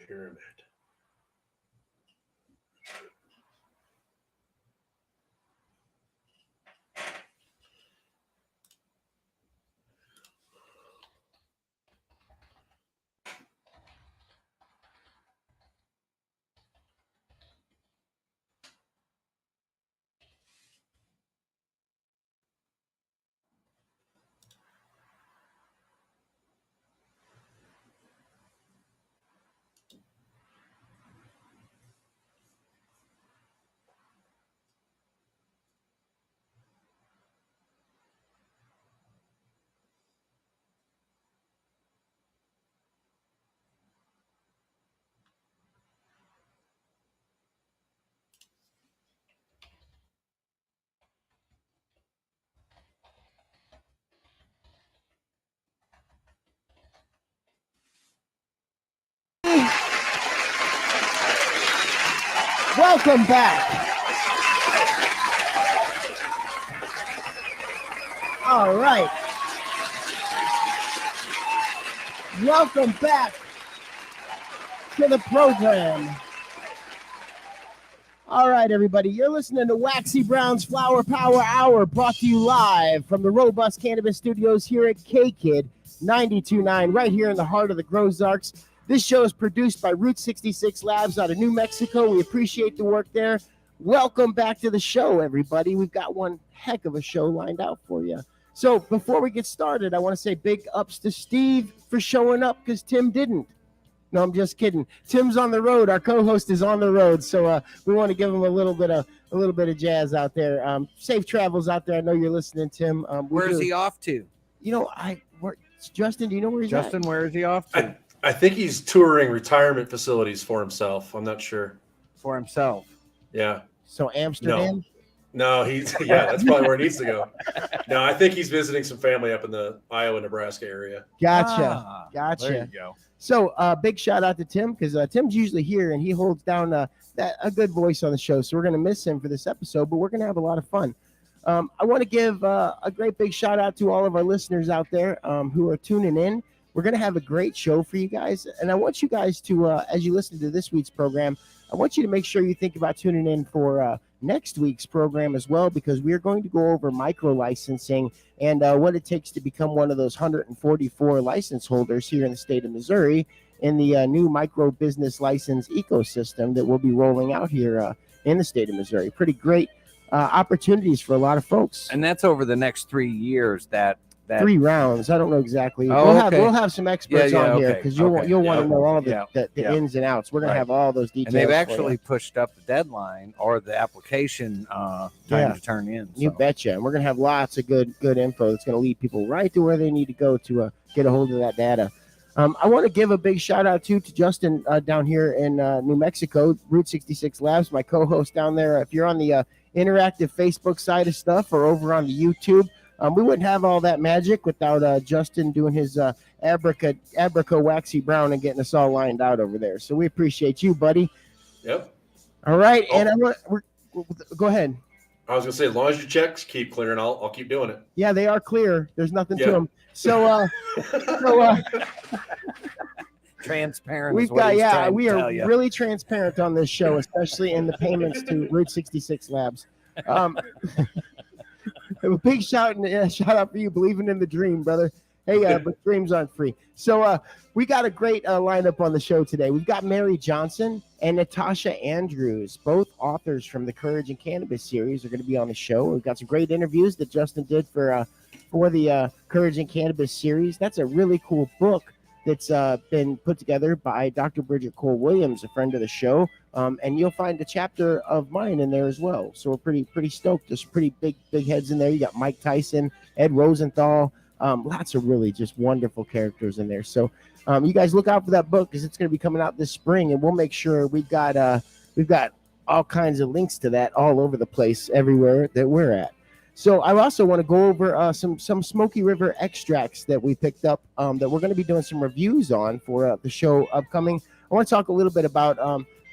pyramid. Welcome back. All right. Welcome back to the program. All right, everybody. You're listening to Waxy Brown's Flower Power Hour, brought to you live from the Robust Cannabis Studios here at K-Kid 92.9, right here in the heart of the Grozarks. This show is produced by Route 66 Labs out of New Mexico. We appreciate the work there. Welcome back to the show, everybody. We've got one heck of a show lined out for you. So before we get started, I want to say big ups to Steve for showing up because Tim didn't. No, I'm just kidding. Tim's on the road. Our co-host is on the road, so we want to give him a little bit of jazz out there. Safe travels out there. I know you're listening, Tim. Where's he off to? You know, Justin, do you know where he's at? Justin, where is he off to? I think he's touring retirement facilities for himself. I'm not sure. For himself. Yeah. So Amsterdam? No, that's probably where he needs to go. No, I think he's visiting some family up in the Iowa, Nebraska area. Gotcha. There you go. So big shout out to Tim because Tim's usually here and he holds down a good voice on the show. So we're going to miss him for this episode, but we're going to have a lot of fun. I want to give a great big shout out to all of our listeners out there who are tuning in. We're going to have a great show for you guys. And I want you guys to, as you listen to this week's program, I want you to make sure you think about tuning in for next week's program as well, because we are going to go over micro licensing and what it takes to become one of those 144 license holders here in the state of Missouri in the new micro business license ecosystem that we'll be rolling out here in the state of Missouri. Pretty great opportunities for a lot of folks. And that's over the next 3 years. That 3 rounds. I don't know exactly. Oh, we'll have some experts on here because you'll want to know all the ins and outs. We're going to have all those details. And they've actually pushed up the deadline or the application time to turn in. You betcha. And we're going to have lots of good info that's going to lead people right to where they need to go to get a hold of that data. I want to give a big shout out to Justin down here in New Mexico, Route 66 Labs, my co-host down there. If you're on the interactive Facebook side of stuff or over on the YouTube, we wouldn't have all that magic without Justin doing his Abraca Waxy Brown and getting us all lined out over there. So we appreciate you, buddy. Yep. All right, and go ahead. I was gonna say, as long as your checks keep clearing, I'll keep doing it. Yeah, they are clear. There's nothing to them. So, transparent. We are really transparent on this show, especially in the payments to Route 66 Labs. A big shout out for you, believing in the dream, brother. Hey, but dreams aren't free. So we got a great lineup on the show today. We've got Mary Johnson and Natasha Andrews, both authors from the Courage in Cannabis series, are going to be on the show. We've got some great interviews that Justin did for the Courage in Cannabis series. That's a really cool book that's been put together by Dr. Bridget Cole-Williams, a friend of the show. And you'll find a chapter of mine in there as well. So we're pretty stoked. There's pretty big heads in there. You got Mike Tyson, Ed Rosenthal, lots of really just wonderful characters in there. So you guys look out for that book because it's going to be coming out this spring, and we'll make sure we've got all kinds of links to that all over the place everywhere that we're at. So I also want to go over some Smokey River extracts that we picked up that we're going to be doing some reviews on for the show upcoming. I want to talk a little bit about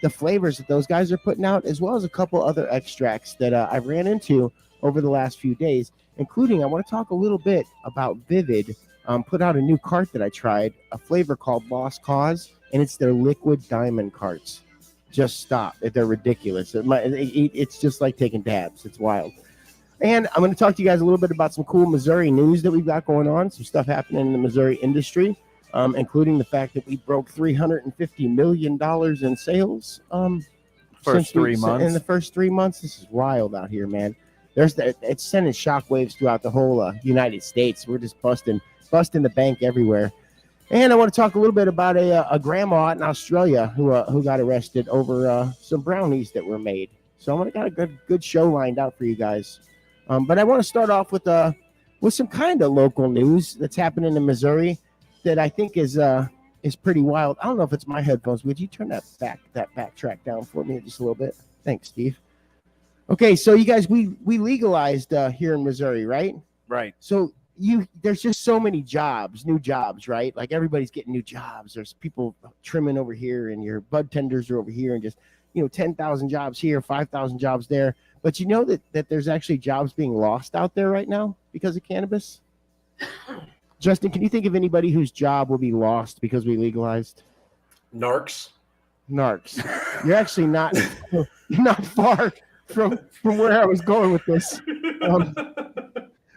the flavors that those guys are putting out, as well as a couple other extracts that I ran into over the last few days, including I want to talk a little bit about Vivid. Put out a new cart that I tried, a flavor called Lost Cause. and it's their liquid diamond carts. Just stop. They're ridiculous. It's just like taking dabs. It's wild. And I'm going to talk to you guys a little bit about some cool Missouri news that we've got going on, some stuff happening in the Missouri industry, including the fact that we broke $350 million in sales. First 3 months. In the first 3 months. This is wild out here, man. It's sending shockwaves throughout the whole United States. We're just busting the bank everywhere. And I want to talk a little bit about a grandma in Australia who got arrested over some brownies that were made. So I'm got a good show lined out for you guys. But I want to start off with some kind of local news that's happening in Missouri that I think is pretty wild. I don't know if it's my headphones. Would you turn that back track down for me just a little bit? Thanks, Steve. Okay, so you guys, we legalized here in Missouri, right? Right. So there's just so many jobs, new jobs, right? Like everybody's getting new jobs. There's people trimming over here, and your bud tenders are over here, and just 10,000 jobs here, 5,000 jobs there. But you know that there's actually jobs being lost out there right now because of cannabis? Justin, can you think of anybody whose job will be lost because we legalized? Narcs. You're actually not far from where I was going with this. All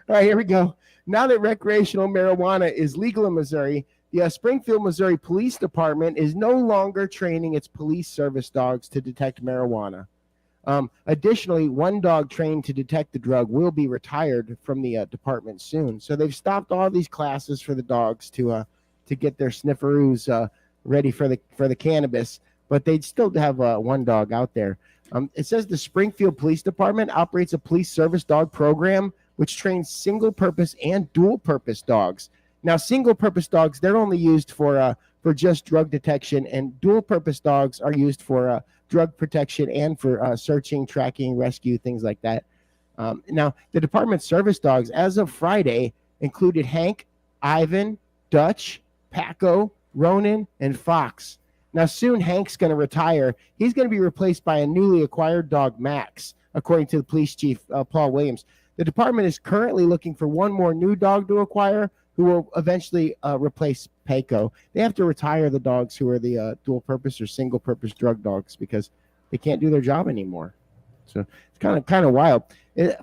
right, here we go. Now that recreational marijuana is legal in Missouri, the Springfield, Missouri Police Department is no longer training its police service dogs to detect marijuana. Additionally, one dog trained to detect the drug will be retired from the department soon. So they've stopped all these classes for the dogs to get their snifferoos ready for the cannabis, but they'd still have one dog out there. It says the Springfield Police Department operates a police service dog program which trains single-purpose and dual-purpose dogs. Now, single-purpose dogs, they're only used for just drug detection, and dual-purpose dogs are used for drug protection and for searching, tracking, rescue, things like that. Now, the department's service dogs, as of Friday, included Hank, Ivan, Dutch, Paco, Ronan, and Fox. Now, soon Hank's going to retire. He's going to be replaced by a newly acquired dog, Max, according to the police chief, Paul Williams. The department is currently looking for one more new dog to acquire who will eventually replace Paco. They have to retire the dogs who are the dual-purpose or single-purpose drug dogs because they can't do their job anymore. So it's kind of wild.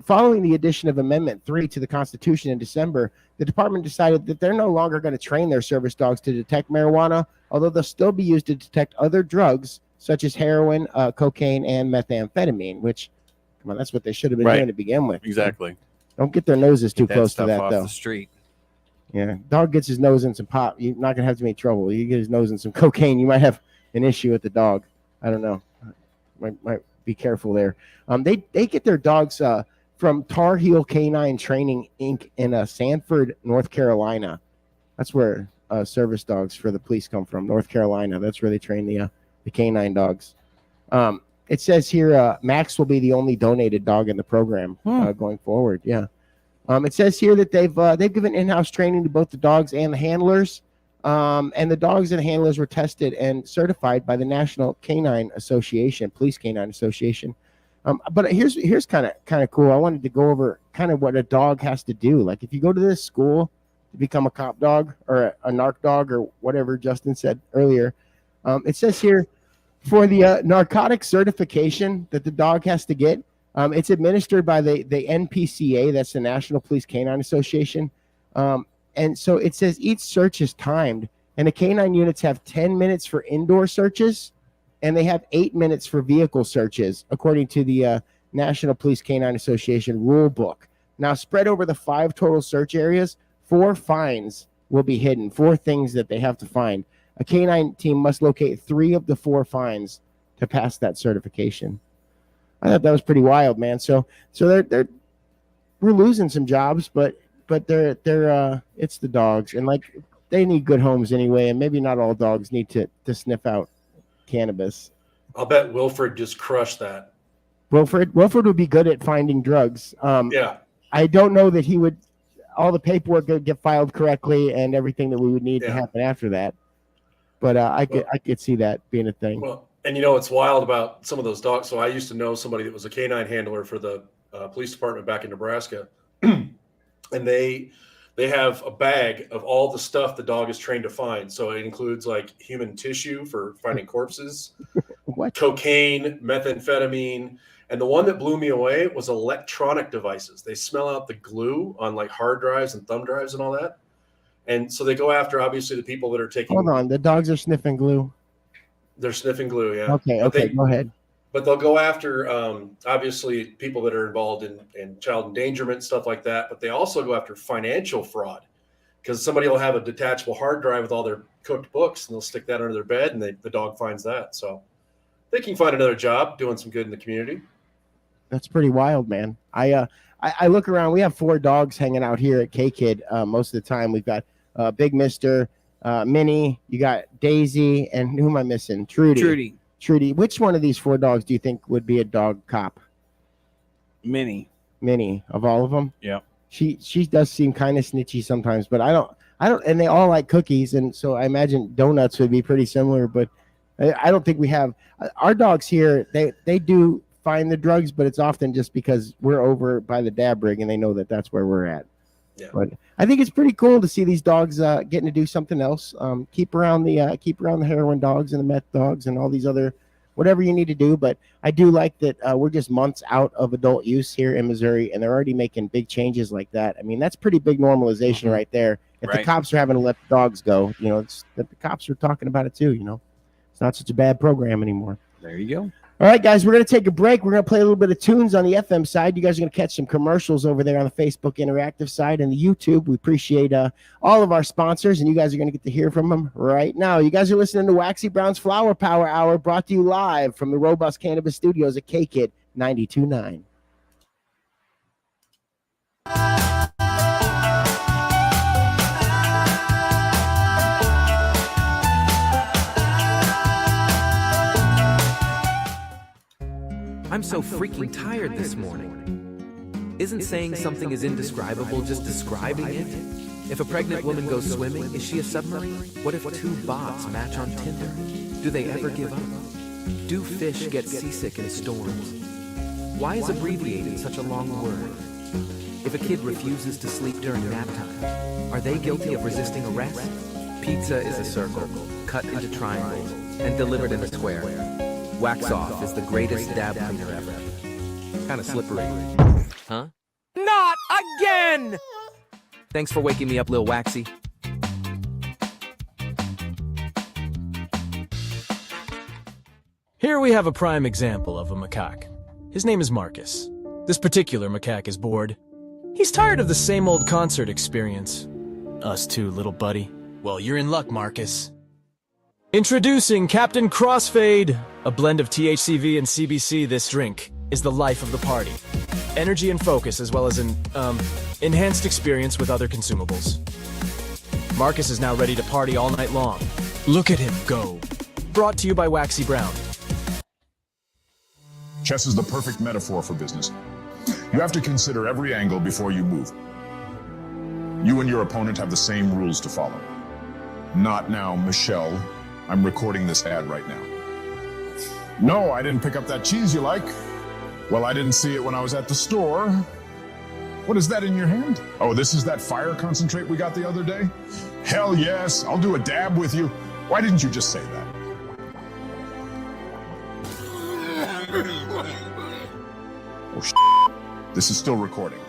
Following the addition of Amendment 3 to the Constitution in December, the department decided that they're no longer going to train their service dogs to detect marijuana, although they'll still be used to detect other drugs such as heroin, cocaine, and methamphetamine, which, come on, that's what they should have been doing to begin with. Exactly. Don't get their noses too close to that, off though. The street. Yeah, dog gets his nose in some pop. You're not gonna have too many trouble. You get his nose in some cocaine, you might have an issue with the dog. I don't know. Might be careful there. They get their dogs from Tar Heel Canine Training Inc. in Sanford, North Carolina. That's where service dogs for the police come from. North Carolina. That's where they train the canine dogs. It says here Max will be the only donated dog in the program going forward. Yeah. It says here that they've given in-house training to both the dogs and the handlers, and the dogs and the handlers were tested and certified by the National Canine Association, Police Canine Association. But here's kind of cool. I wanted to go over kind of what a dog has to do. Like if you go to this school to become a cop dog or a narc dog or whatever Justin said earlier, it says here for the narcotic certification that the dog has to get. It's administered by the NPCA, that's the National Police Canine Association. And so it says each search is timed, and the canine units have 10 minutes for indoor searches, and they have 8 minutes for vehicle searches, according to the National Police Canine Association rule book. Now, spread over the 5 total search areas, 4 finds will be hidden, 4 things that they have to find. A canine team must locate 3 of the 4 finds to pass that certification. I thought that was pretty wild, man. So we're losing some jobs, but they're it's the dogs, and like they need good homes anyway, and maybe not all dogs need to sniff out cannabis. I'll bet Wilfred just crushed that. Wilfred would be good at finding drugs. Yeah. I don't know that he would. All the paperwork would get filed correctly, and everything that we would need to happen after that. But I could see that being a thing. Well, and it's wild about some of those dogs. So I used to know somebody that was a canine handler for the police department back in Nebraska, and they they have a bag of all the stuff the dog is trained to find. So it includes like human tissue for finding corpses, What? cocaine, methamphetamine. And the one that blew me away was electronic devices. They smell out the glue on like hard drives and thumb drives and all that. And so they go after, obviously, the people that are taking. Hold on. The dogs are sniffing glue. They're sniffing glue, yeah. Okay, go ahead. But they'll go after, obviously, people that are involved in child endangerment, stuff like that. But they also go after financial fraud, because somebody will have a detachable hard drive with all their cooked books, and they'll stick that under their bed, and the dog finds that. So they can find another job doing some good in the community. That's pretty wild, man. I look around. We have 4 dogs hanging out here at K-Kid most of the time. We've got Big Mister, Minnie, you got Daisy, and who am I missing? Trudy. Which one of these 4 dogs do you think would be a dog cop? Minnie. Of all of them? Yeah. She does seem kind of snitchy sometimes, but I don't, and they all like cookies, and so I imagine donuts would be pretty similar, but I don't think we have, our dogs here, they do find the drugs, but it's often just because we're over by the dab rig and they know that that's where we're at. Yeah. But I think it's pretty cool to see these dogs getting to do something else. Keep around the heroin dogs and the meth dogs and all these other whatever you need to do. But I do like that we're just months out of adult use here in Missouri, and they're already making big changes like that. I mean, that's pretty big normalization right there. If the cops are having to let the dogs go, it's that the cops are talking about it too. It's not such a bad program anymore. There you go. All right, guys, we're going to take a break. We're going to play a little bit of tunes on the FM side. You guys are going to catch some commercials over there on the Facebook Interactive side and the YouTube. We appreciate all of our sponsors, and you guys are going to get to hear from them right now. You guys are listening to Waxy Brown's Flower Power Hour, brought to you live from the Robust Cannabis Studios at K-Kid 92.9. I'm so freaking tired this morning. Isn't saying something is indescribable just describing it? If a pregnant woman goes swimming, is she a submarine? What if 2 bots match on Tinder? Do they ever give up? Do fish get seasick in storms? Why is abbreviated such a long word? If a kid refuses to sleep during nap time, are they guilty of resisting arrest? Pizza is a circle, cut into triangles, and delivered in a square. Wax Off is the greatest dab cleaner ever. Kinda slippery. Huh? Not again! Thanks for waking me up, Lil Waxy. Here we have a prime example of a macaque. His name is Marcus. This particular macaque is bored. He's tired of the same old concert experience. Us too, little buddy. Well, you're in luck, Marcus. Introducing Captain Crossfade, a blend of THCV and CBC. This drink is the life of the party. Energy and focus, as well as an, enhanced experience with other consumables. Marcus is now ready to party all night long. Look at him go. Brought to you by Waxy Brown. Chess is the perfect metaphor for business. You have to consider every angle before you move. You and your opponent have the same rules to follow. Not now, Michelle. I'm recording this ad right now. No, I didn't pick up that cheese you like. Well, I didn't see it when I was at the store. What is that in your hand? Oh, this is that fire concentrate we got the other day? Hell yes, I'll do a dab with you. Why didn't you just say that? Oh, shit. This is still recording.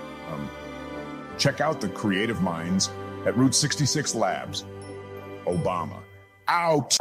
Check out the creative minds at Route 66 Labs. Obama. Out.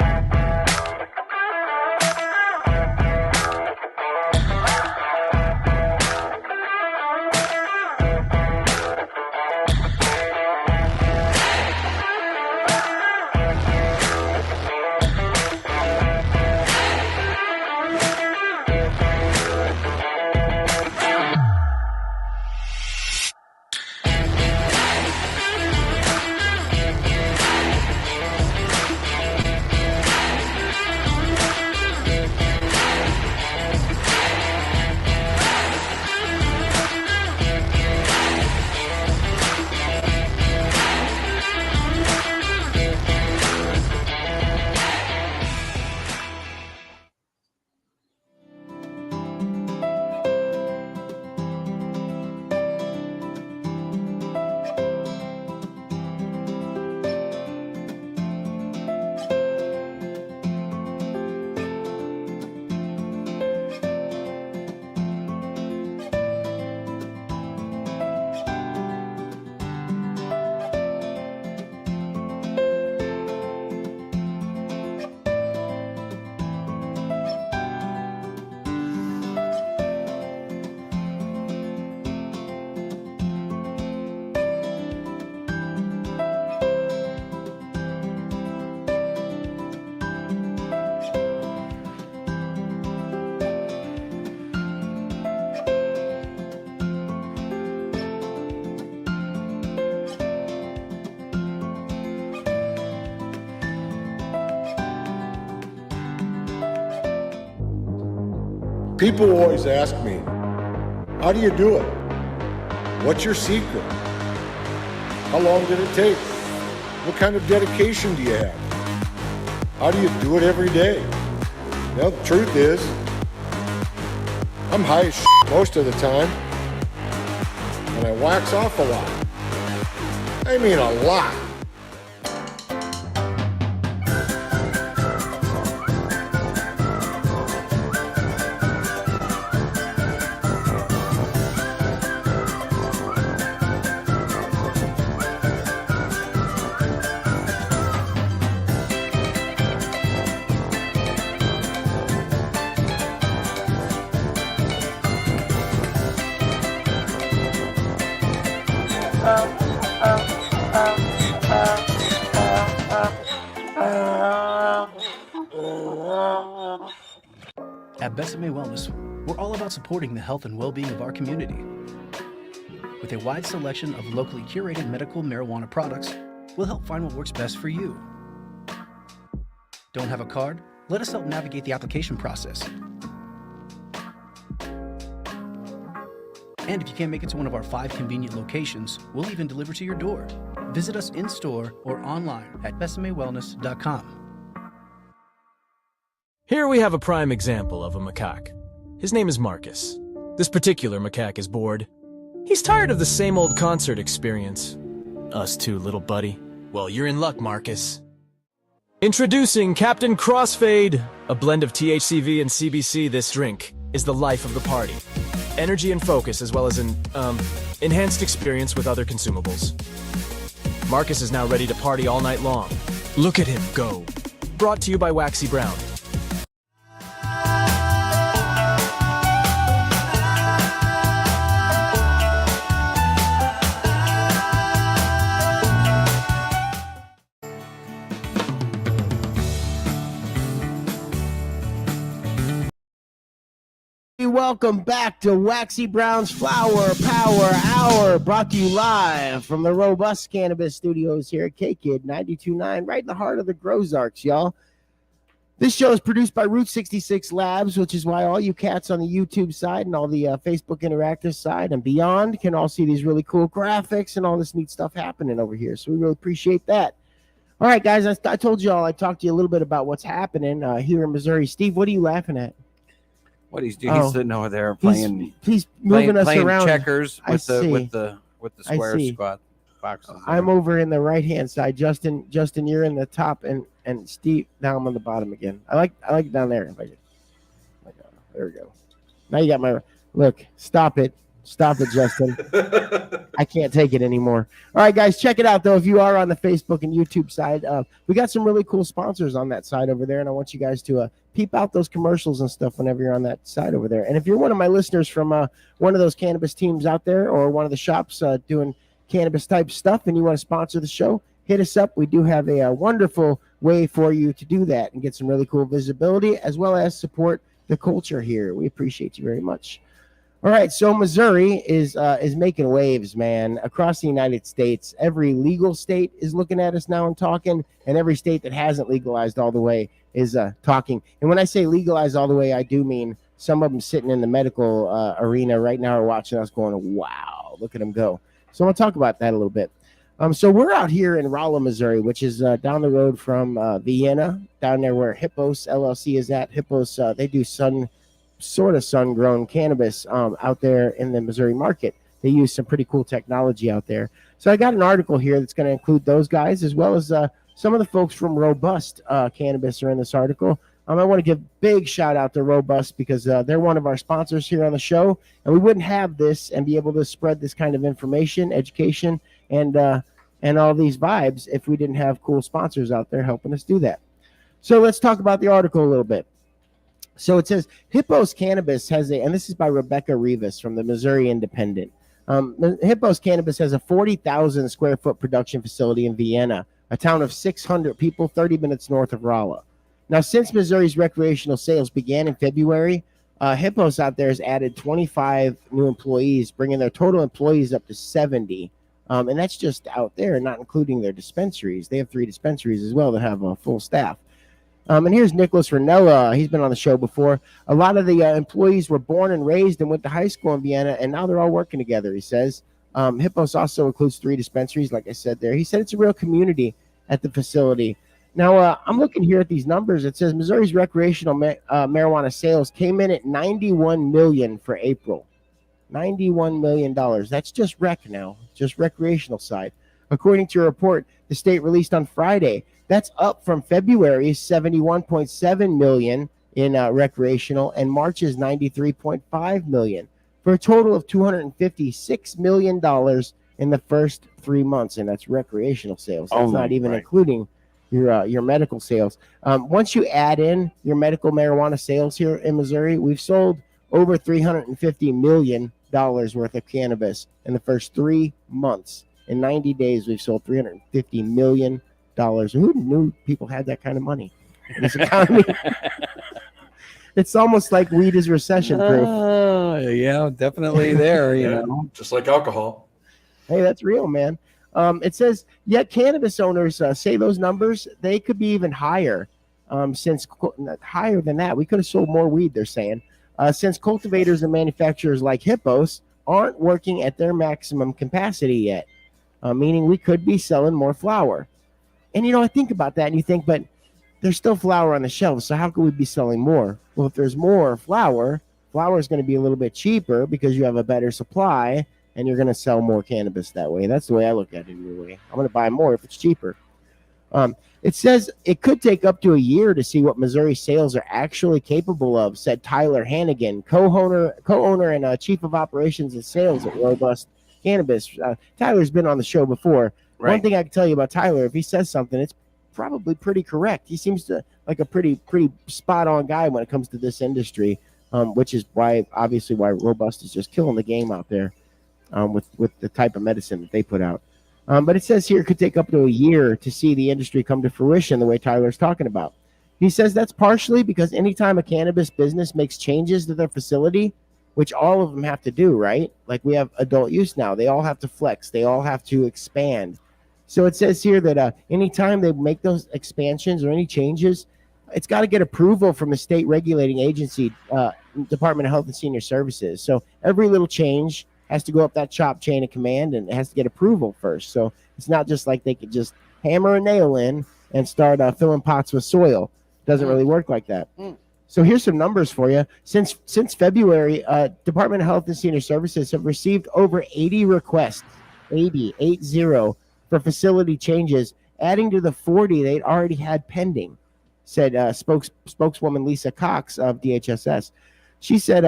People always ask me, how do you do it? What's your secret? How long did it take? What kind of dedication do you have? How do you do it every day? Well, the truth is, I'm high as shit most of the time, and I wax off a lot. I mean a lot. At BesaMe Wellness, we're all about supporting the health and well-being of our community. With a wide selection of locally curated medical marijuana products, we'll help find what works best for you. Don't have a card? Let us help navigate the application process. And if you can't make it to one of our 5 convenient locations, we'll even deliver to your door. Visit us in-store or online at besamewellness.com. Here we have a prime example of a macaque. His name is Marcus. This particular macaque is bored. He's tired of the same old concert experience. Us too, little buddy. Well, you're in luck, Marcus. Introducing Captain Crossfade, a blend of THCV and CBC. This drink is the life of the party. Energy and focus, as well as an, enhanced experience with other consumables. Marcus is now ready to party all night long. Look at him go. Brought to you by Waxy Brown. Welcome back to Waxy Brown's Flower Power Hour, brought to you live from the Robust Cannabis Studios here at K-Kid 92.9, right in the heart of the Grozarks, y'all. This show is produced by Route 66 Labs, which is why all you cats on the YouTube side and all the Facebook Interactive side and beyond can all see these really cool graphics and all this neat stuff happening over here. So we really appreciate that. All right, guys, I told you all, I talked to you a little bit about what's happening here in Missouri. Steve, what are you laughing at? What he's doing? He's sitting over there he's moving us playing around. checkers with the square squat boxes. I'm over in the right hand side. Justin, you're in the top, and Steve, now I'm on the bottom again. I like it down there. There we go. Now you got my look. Stop it, Justin. I can't take it anymore. All right, guys, check it out though. If you are on the Facebook and YouTube side, we got some really cool sponsors on that side over there, and I want you guys to peep out those commercials and stuff whenever you're on that side over there. And if you're one of my listeners from one of those cannabis teams out there or one of the shops doing cannabis type stuff and you want to sponsor the show, hit us up. We do have a wonderful way for you to do that and get some really cool visibility as well as support the culture here. We appreciate you very much. All right, so Missouri is making waves, man, across the United States. Every legal state is looking at us now and talking, and every state that hasn't legalized all the way is talking. And when I say legalize all the way, I do mean some of them sitting in the medical arena right now are watching us going, wow, look at them go. So I want to talk about that a little bit. So we're out here in Rolla, Missouri, which is down the road from Vienna, down there where Hippos LLC is at. Hippos, they do sun-grown cannabis out there in the Missouri market. They use some pretty cool technology out there. So I got an article here that's going to include those guys as well as some of the folks from Robust Cannabis are in this article. I want to give big shout out to Robust because they're one of our sponsors here on the show, and we wouldn't have this and be able to spread this kind of information, education, and all these vibes if we didn't have cool sponsors out there helping us do that. So let's talk about the article a little bit. So it says Hippos Cannabis has and this is by Rebecca Rivas from the Missouri Independent. Hippos Cannabis has a 40,000 square foot production facility in Vienna, a town of 600 people, 30 minutes north of Rolla. Now, since Missouri's recreational sales began in February, Hippos out there has added 25 new employees, bringing their total employees up to 70. And that's just out there, not including their dispensaries. They have 3 dispensaries as well that have a full staff. And here's Nicholas Ranella. He's been on the show before. A lot of the employees were born and raised and went to high school in Vienna, and now they're all working together, he says. Hippos also includes 3 dispensaries, like I said there. He said it's a real community at the facility. Now, I'm looking here at these numbers. It says Missouri's recreational marijuana sales came in at $91 million for April. $91 million. That's just rec now, just recreational side. According to a report the state released on Friday, that's up from February's $71.7 million in recreational and March's $93.5 million for a total of $256 million in the first 3 months, and that's recreational sales. That's not even including your medical sales. Once you add in your medical marijuana sales here in Missouri, we've sold over $350 million worth of cannabis in the first 3 months. In 90 days, we've sold $350 million. Who knew people had that kind of money in this economy? It's almost like weed is recession proof. Yeah, definitely there, you know. Just like alcohol. Hey, that's real, man. It says, yet cannabis owners say those numbers, they could be even higher. Since higher than that, we could have sold more weed, they're saying. Since cultivators and manufacturers like Hippos aren't working at their maximum capacity yet, meaning we could be selling more flower. And, I think about that and you think, but there's still flower on the shelves, so how could we be selling more? Well, if there's more flower is going to be a little bit cheaper because you have a better supply and you're going to sell more cannabis that way. That's the way I look at it anyway. I'm going to buy more if it's cheaper. It says it could take up to a year to see what Missouri sales are actually capable of, said Tyler Hannigan, co-owner and chief of operations and sales at Robust Cannabis. Tyler's been on the show before. Right. One thing I can tell you about Tyler, if he says something, it's probably pretty correct. He seems to like a pretty spot on guy when it comes to this industry, which is why Robust is just killing the game out there with the type of medicine that they put out. But it says here it could take up to a year to see the industry come to fruition the way Tyler's talking about. He says that's partially because anytime a cannabis business makes changes to their facility, which all of them have to do, right? Like we have adult use now. They all have to flex. They all have to expand. So it says here that anytime they make those expansions or any changes, it's got to get approval from the state regulating agency, Department of Health and Senior Services. So every little change has to go up that chop chain of command and it has to get approval first. So it's not just like they could just hammer a nail in and start filling pots with soil. It doesn't really work like that. So here's some numbers for you. Since February, Department of Health and Senior Services have received over 80 requests, 80 for facility changes, adding to the 40 they'd already had pending, said spokeswoman Lisa Cox of DHSS. She said,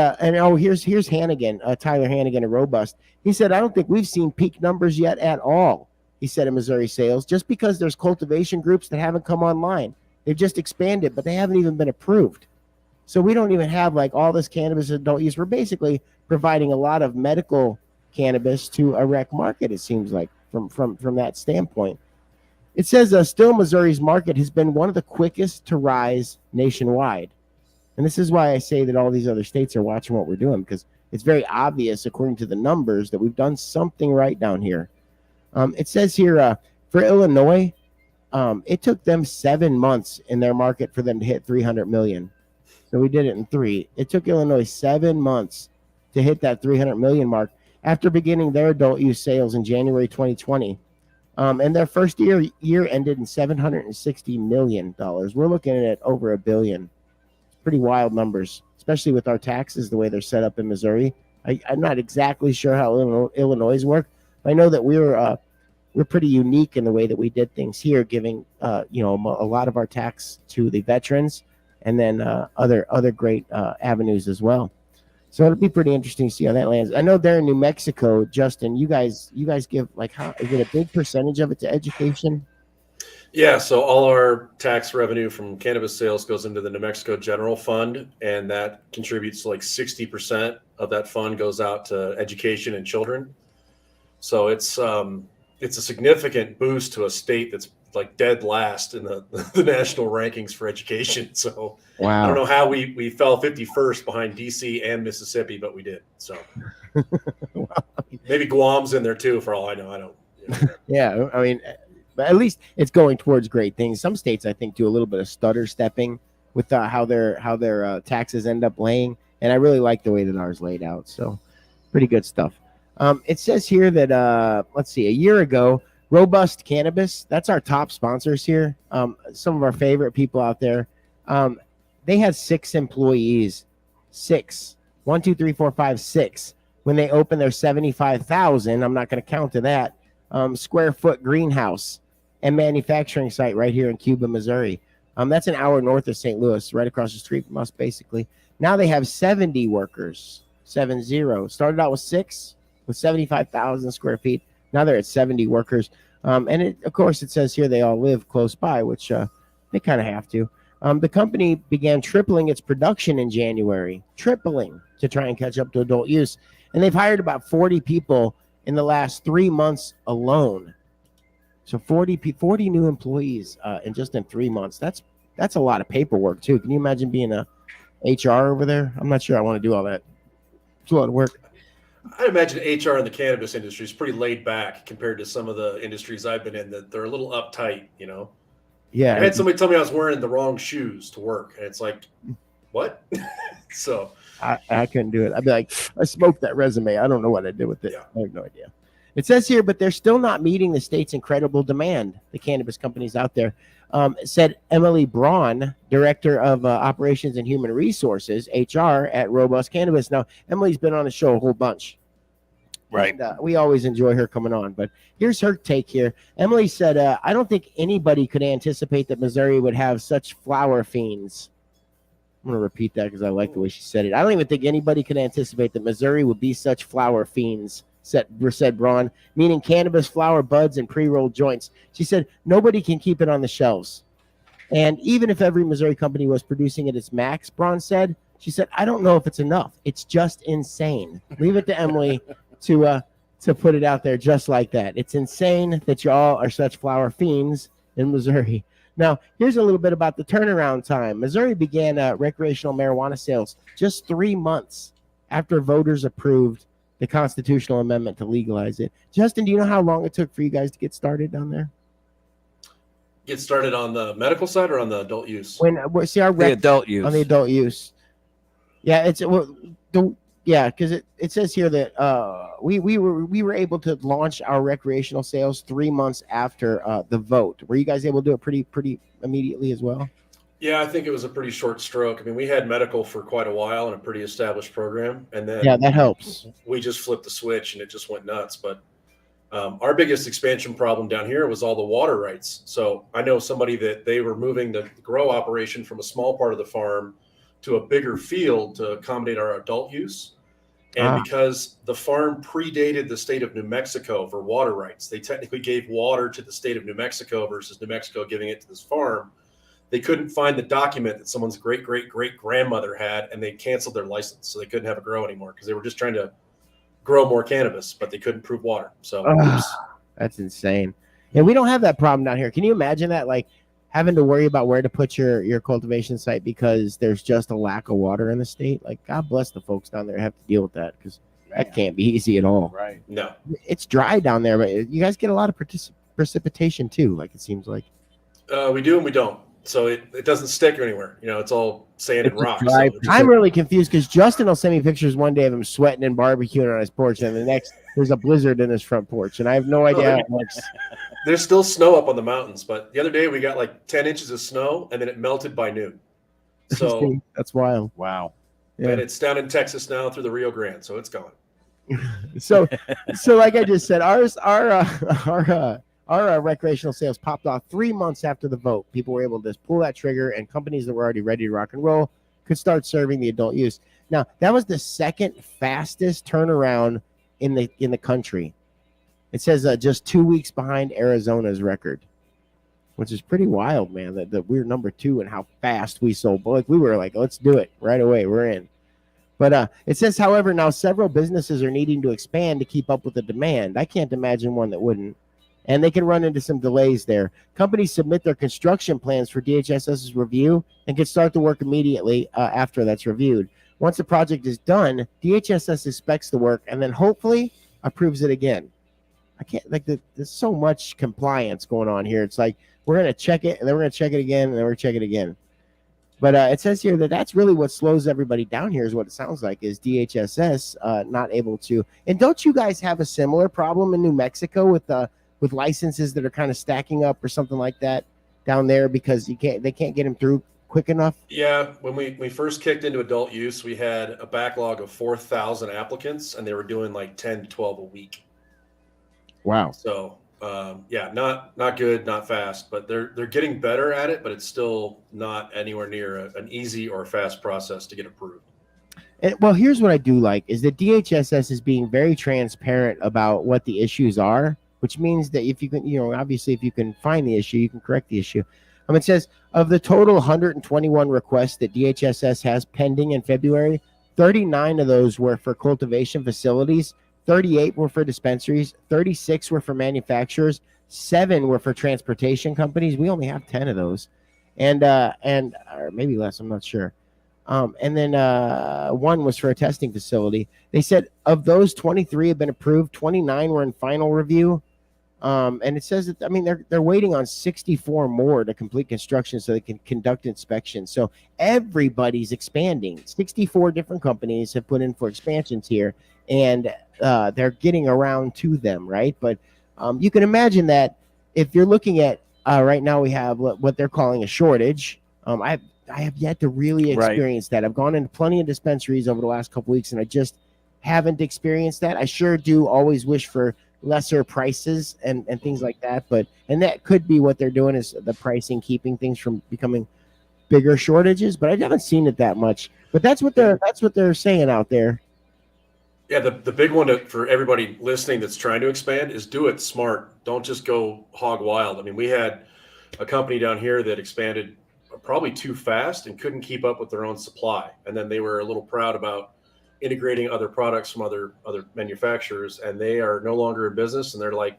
here's Hannigan, Tyler Hannigan of Robust. He said, I don't think we've seen peak numbers yet at all, he said, in Missouri sales, just because there's cultivation groups that haven't come online. They've just expanded, but they haven't even been approved. So we don't even have like all this cannabis adult use. We're basically providing a lot of medical cannabis to a rec market, it seems like, from that standpoint. It says still Missouri's market has been one of the quickest to rise nationwide. And this is why I say that all these other states are watching what we're doing, because it's very obvious, according to the numbers, that we've done something right down here. It says here for Illinois, it took them 7 months in their market for them to hit 300 million. So we did it in 3. It took Illinois 7 months to hit that 300 million mark after beginning their adult use sales in January 2020. And their first year ended in $760 million. We're looking at over $1 billion. Pretty wild numbers, especially with our taxes, the way they're set up in Missouri. I'm not exactly sure how Illinois work. I know that we're pretty unique in the way that we did things here, giving a lot of our tax to the veterans, and then other great avenues as well. So it'll be pretty interesting to see how that lands. I know they're in New Mexico, Justin. You guys give how is it a big percentage of it to education? Yeah, so all our tax revenue from cannabis sales goes into the New Mexico General Fund, and that contributes to like 60% of that fund goes out to education and children. So it's a significant boost to a state that's like dead last in the national rankings for education. So wow. I don't know how we fell 51st behind DC and Mississippi, but we did. So maybe Guam's in there too, for all I know. I don't. Yeah, I mean, but at least it's going towards great things. Some states, I think, do a little bit of stutter stepping with how their taxes end up laying, and I really like the way that ours laid out. So, pretty good stuff. It says here that let's see, a year ago, Robust Cannabis, that's our top sponsors here. Some of our favorite people out there. They had 6 employees, 6, 1, 2, 3, 4, 5, 6. When they opened their 75,000, I'm not going to count to that, square foot greenhouse and manufacturing site right here in Cuba, Missouri. That's an hour north of St. Louis, right across the street from us, basically. Now they have 70 workers, 70. Started out with 6 with 75,000 square feet. Now they're at 70 workers. And of course, it says here they all live close by, which they kind of have to. The company began tripling its production in January, tripling to try and catch up to adult use. And they've hired about 40 people in the last 3 months alone. So 40 new employees in 3 months. That's a lot of paperwork, too. Can you imagine being a HR over there? I'm not sure I want to do all that. It's a lot of work. I imagine HR in the cannabis industry is pretty laid back compared to some of the industries I've been in, that they're a little uptight, you know? Yeah. I had somebody tell me I was wearing the wrong shoes to work, and it's like, what? So I couldn't do it. I'd be like, I smoked that resume. I don't know what I did with it. Yeah. I have no idea. It says here, but they're still not meeting the state's incredible demand. The cannabis companies out there, said Emily Braun, Director of Operations and Human Resources, HR at Robust Cannabis. Now, Emily's been on the show a whole bunch. Right. And, we always enjoy her coming on. But here's her take here. Emily said, I don't think anybody could anticipate that Missouri would have such flower fiends. I'm going to repeat that because I like the way she said it. I don't even think anybody could anticipate that Missouri would be such flower fiends, said Braun, meaning cannabis flower buds and pre-rolled joints. She said, nobody can keep it on the shelves. And even if every Missouri company was producing at its max, Braun said, she said, I don't know if it's enough. It's just insane. Leave it to Emily to put it out there just like that. It's insane that y'all are such flower fiends in Missouri. Now, here's a little bit about the turnaround time. Missouri began recreational marijuana sales just 3 months after voters approved the constitutional amendment to legalize it. Justin, do you know how long it took for you guys to get started down there? Get started on the medical side or on the adult use? See our The adult use. on the adult use. Yeah, because it says here that we were able to launch our recreational sales 3 months after the vote. Were you guys able to do it pretty immediately as well? Yeah, I think it was a pretty short stroke. I mean, we had medical for quite a while and a pretty established program, and then Yeah, that helps. we just flipped the switch and it just went nuts. But our biggest expansion problem down here was all the water rights. So I know somebody that they were moving the grow operation from a small part of the farm to a bigger field to accommodate our adult use. And because the farm predated the state of New Mexico for water rights, they technically gave water to the state of New Mexico versus New Mexico giving it to this farm. They couldn't find the document that someone's great-great-great-grandmother had, and they canceled their license. So they couldn't have a grow anymore because they were just trying to grow more cannabis, but they couldn't prove water. So That's insane. Yeah, we don't have that problem down here. Can you imagine that? Like having to worry about where to put your cultivation site because there's just a lack of water in the state. Like, God bless the folks down there who have to deal with that because that can't be easy at all. Right. no. It's dry down there, but you guys get a lot of precipitation too, like it seems like. We do and we don't. So it doesn't stick anywhere. You know, it's all sand and rock. So I'm really confused because Justin will send me pictures one day of him sweating and barbecuing on his porch, and the next there's a blizzard in his front porch, and I have no idea how it works. There's still snow up on the mountains, but the other day we got like 10 inches of snow and then it melted by noon. So that's wild. Wow. Yeah. and it's down in Texas now through the Rio Grande, so it's gone. So like I just said, our recreational sales popped off 3 months after the vote. People were able to just pull that trigger, and companies that were already ready to rock and roll could start serving the adult use. Now, that was the second fastest turnaround in the country. It says just 2 weeks behind Arizona's record, which is pretty wild, man. That we're number 2 and how fast we sold. But like we were like, let's do it right away. We're in. But it says, however, now several businesses are needing to expand to keep up with the demand. I can't imagine one that wouldn't. And they can run into some delays there. Companies submit their construction plans for DHSS's review and can start the work immediately after that's reviewed. Once the project is done, DHSS inspects the work and then hopefully approves it again. I can't like there's so much compliance going on here. It's like we're gonna check it and then we're gonna check it again and then we're gonna check it again. But it says here that that's really what slows everybody down here is what it sounds like is DHSS not able to. And don't you guys have a similar problem in New Mexico with licenses that are kind of stacking up or something like that down there because they can't get them through quick enough? Yeah, when we first kicked into adult use, we had a backlog of 4,000 applicants, and they were doing like 10 to 12 a week. Wow. So yeah, not good, not fast, but they're getting better at it, but it's still not anywhere near an easy or fast process to get approved. And, well, here's what I do like is that DHSS is being very transparent about what the issues are, which means that if you can, obviously if you can find the issue, you can correct the issue. It says of the total 121 requests that DHSS has pending in February, 39 of those were for cultivation facilities, 38 were for dispensaries, 36 were for manufacturers, 7 were for transportation companies. We only have 10 of those, and or maybe less. I'm not sure. And then 1 was for a testing facility. They said of those, 23 have been approved, 29 were in final review. And it says that, they're waiting on 64 more to complete construction so they can conduct inspections. So everybody's expanding. 64 different companies have put in for expansions here, and they're getting around to them, right? But you can imagine that if you're looking at right now, we have what they're calling a shortage. I have yet to really experience that. I've gone into plenty of dispensaries over the last couple weeks, and I just haven't experienced that. I sure do always wish for lesser prices and things like that, and that could be what they're doing is the pricing keeping things from becoming bigger shortages, but I haven't seen it that much. But that's what they're saying out there. Yeah, the big one for everybody listening that's trying to expand is do it smart. Don't just go hog wild. We had a company down here that expanded probably too fast and couldn't keep up with their own supply, and then they were a little proud about integrating other products from other manufacturers, and they are no longer in business, and they're like, I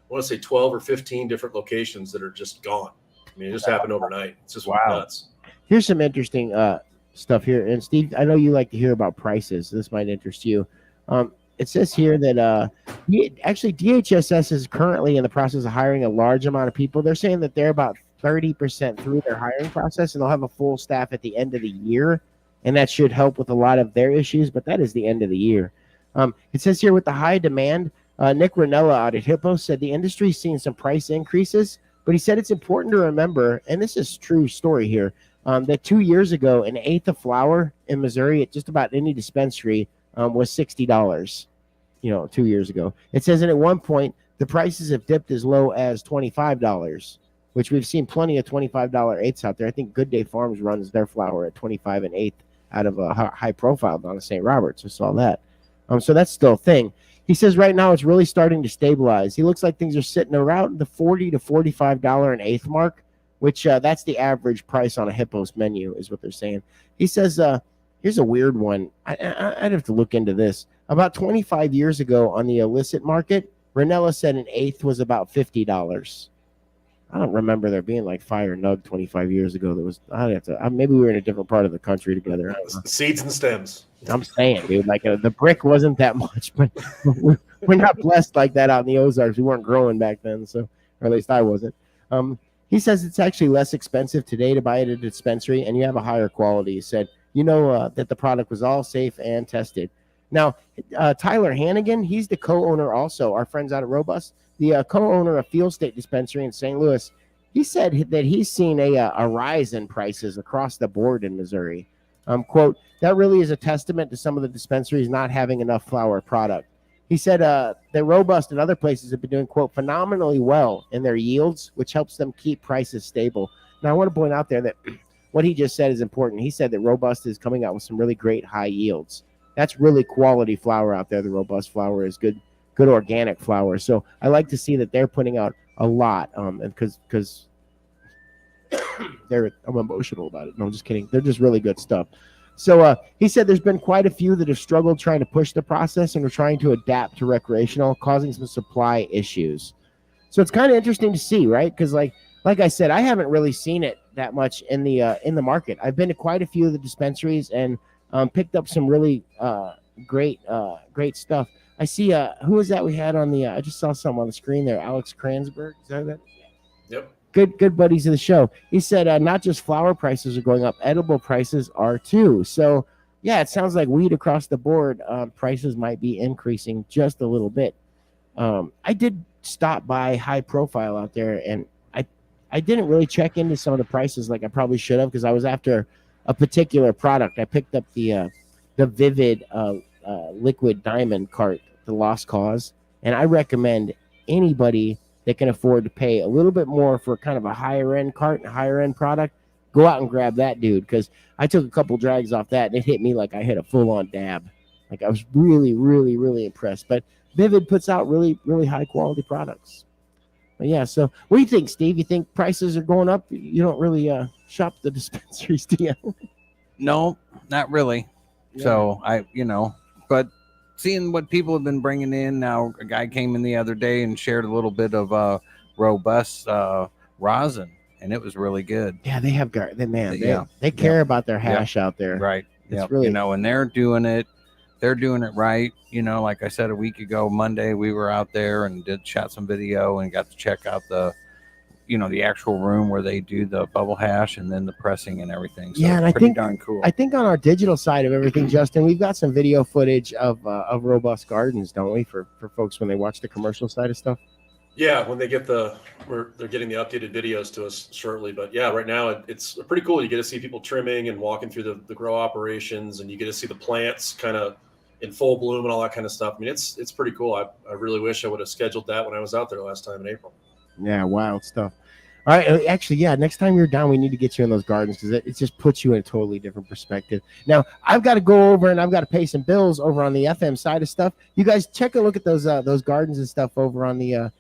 want to say 12 or 15 different locations that are just gone. It just happened overnight. It's just nuts. Here's some interesting stuff here. And Steve, I know you like to hear about prices. This might interest you. It says here that actually DHSS is currently in the process of hiring a large amount of people. They're saying that they're about 30% through their hiring process, and they'll have a full staff at the end of the year. And that should help with a lot of their issues, but that is the end of the year. It says here with the high demand, Nick Ranella out at Hippo said the industry's seen some price increases, but he said it's important to remember, and this is true story here, that 2 years ago, an eighth of flower in Missouri at just about any dispensary was $60, 2 years ago. It says that at one point, the prices have dipped as low as $25, which we've seen plenty of $25 eighths out there. I think Good Day Farms runs their flower at 25 and eighth out of a high profile down in St. Roberts. I saw that. So that's still a thing. He says right now it's really starting to stabilize. He looks like things are sitting around the $40 to $45 an eighth mark, which that's the average price on a Hippo's menu is what they're saying. He says, here's a weird one. I'd have to look into this. About 25 years ago on the illicit market, Ranella said an eighth was about $50. I don't remember there being like Fire Nug 25 years ago. That was maybe we were in a different part of the country together. Seeds and stems. I'm saying, dude, like the brick wasn't that much, but we're not blessed like that out in the Ozarks. We weren't growing back then, so or at least I wasn't. He says it's actually less expensive today to buy at a dispensary, and you have a higher quality. He said, that the product was all safe and tested. Now, Tyler Hannigan, he's the co-owner also, our friends out at Robust, the co-owner of Field State Dispensary in St. Louis. He said that he's seen a rise in prices across the board in Missouri. Quote, that really is a testament to some of the dispensaries not having enough flower product. He said that Robust and other places have been doing, quote, phenomenally well in their yields, which helps them keep prices stable. Now, I want to point out there that what he just said is important. He said that Robust is coming out with some really great high yields. That's really quality flower out there. The Robust flower is good organic flower. So I like to see that they're putting out a lot, and because I'm emotional about it. No, I'm just kidding. They're just really good stuff. So he said there's been quite a few that have struggled trying to push the process and are trying to adapt to recreational, causing some supply issues. So it's kind of interesting to see, right? Because like I said, I haven't really seen it that much in the market. I've been to quite a few of the dispensaries and picked up some really great stuff. I see. Who was that we had on the? I just saw something on the screen there. Alex Kransberg. Is that? Yep. Good buddies of the show. He said not just flower prices are going up, edible prices are too. So yeah, it sounds like weed across the board prices might be increasing just a little bit. I did stop by High Profile out there, and I didn't really check into some of the prices like I probably should have, because I was after a particular product. I picked up the Vivid liquid diamond cart, the Lost Cause, and I recommend anybody that can afford to pay a little bit more for kind of a higher end cart and higher end product, go out and grab that, dude, because I took a couple drags off that and it hit me like I hit a full-on dab. Like I was really, really, really impressed. But Vivid puts out really, really high quality products. But yeah, so what do you think, Steve? You think prices are going up? You don't really shop the dispensaries, do you? No, not really. Yeah. So but seeing what people have been bringing in now, a guy came in the other day and shared a little bit of robust rosin, and it was really good. Yeah, they have they care about their hash out there. Right. It's really, and they're doing it right. Like I said a week ago, Monday, we were out there and shot some video and got to check out the actual room where they do the bubble hash and then the pressing and everything. So yeah, and pretty darn cool. I think on our digital side of everything, Justin, we've got some video footage of Robust Gardens, don't we, for folks when they watch the commercial side of stuff? Yeah, when they get they're getting the updated videos to us shortly. But yeah, right now it's pretty cool. You get to see people trimming and walking through the grow operations, and you get to see the plants kind of in full bloom and all that kind of stuff. I mean, it's pretty cool. I really wish I would have scheduled that when I was out there last time in April. Yeah, wild stuff. All right, actually, yeah, next time you're down, we need to get you in those gardens, because it just puts you in a totally different perspective. Now, I've got to go over and I've got to pay some bills over on the FM side of stuff. You guys check a look at those gardens and stuff over on the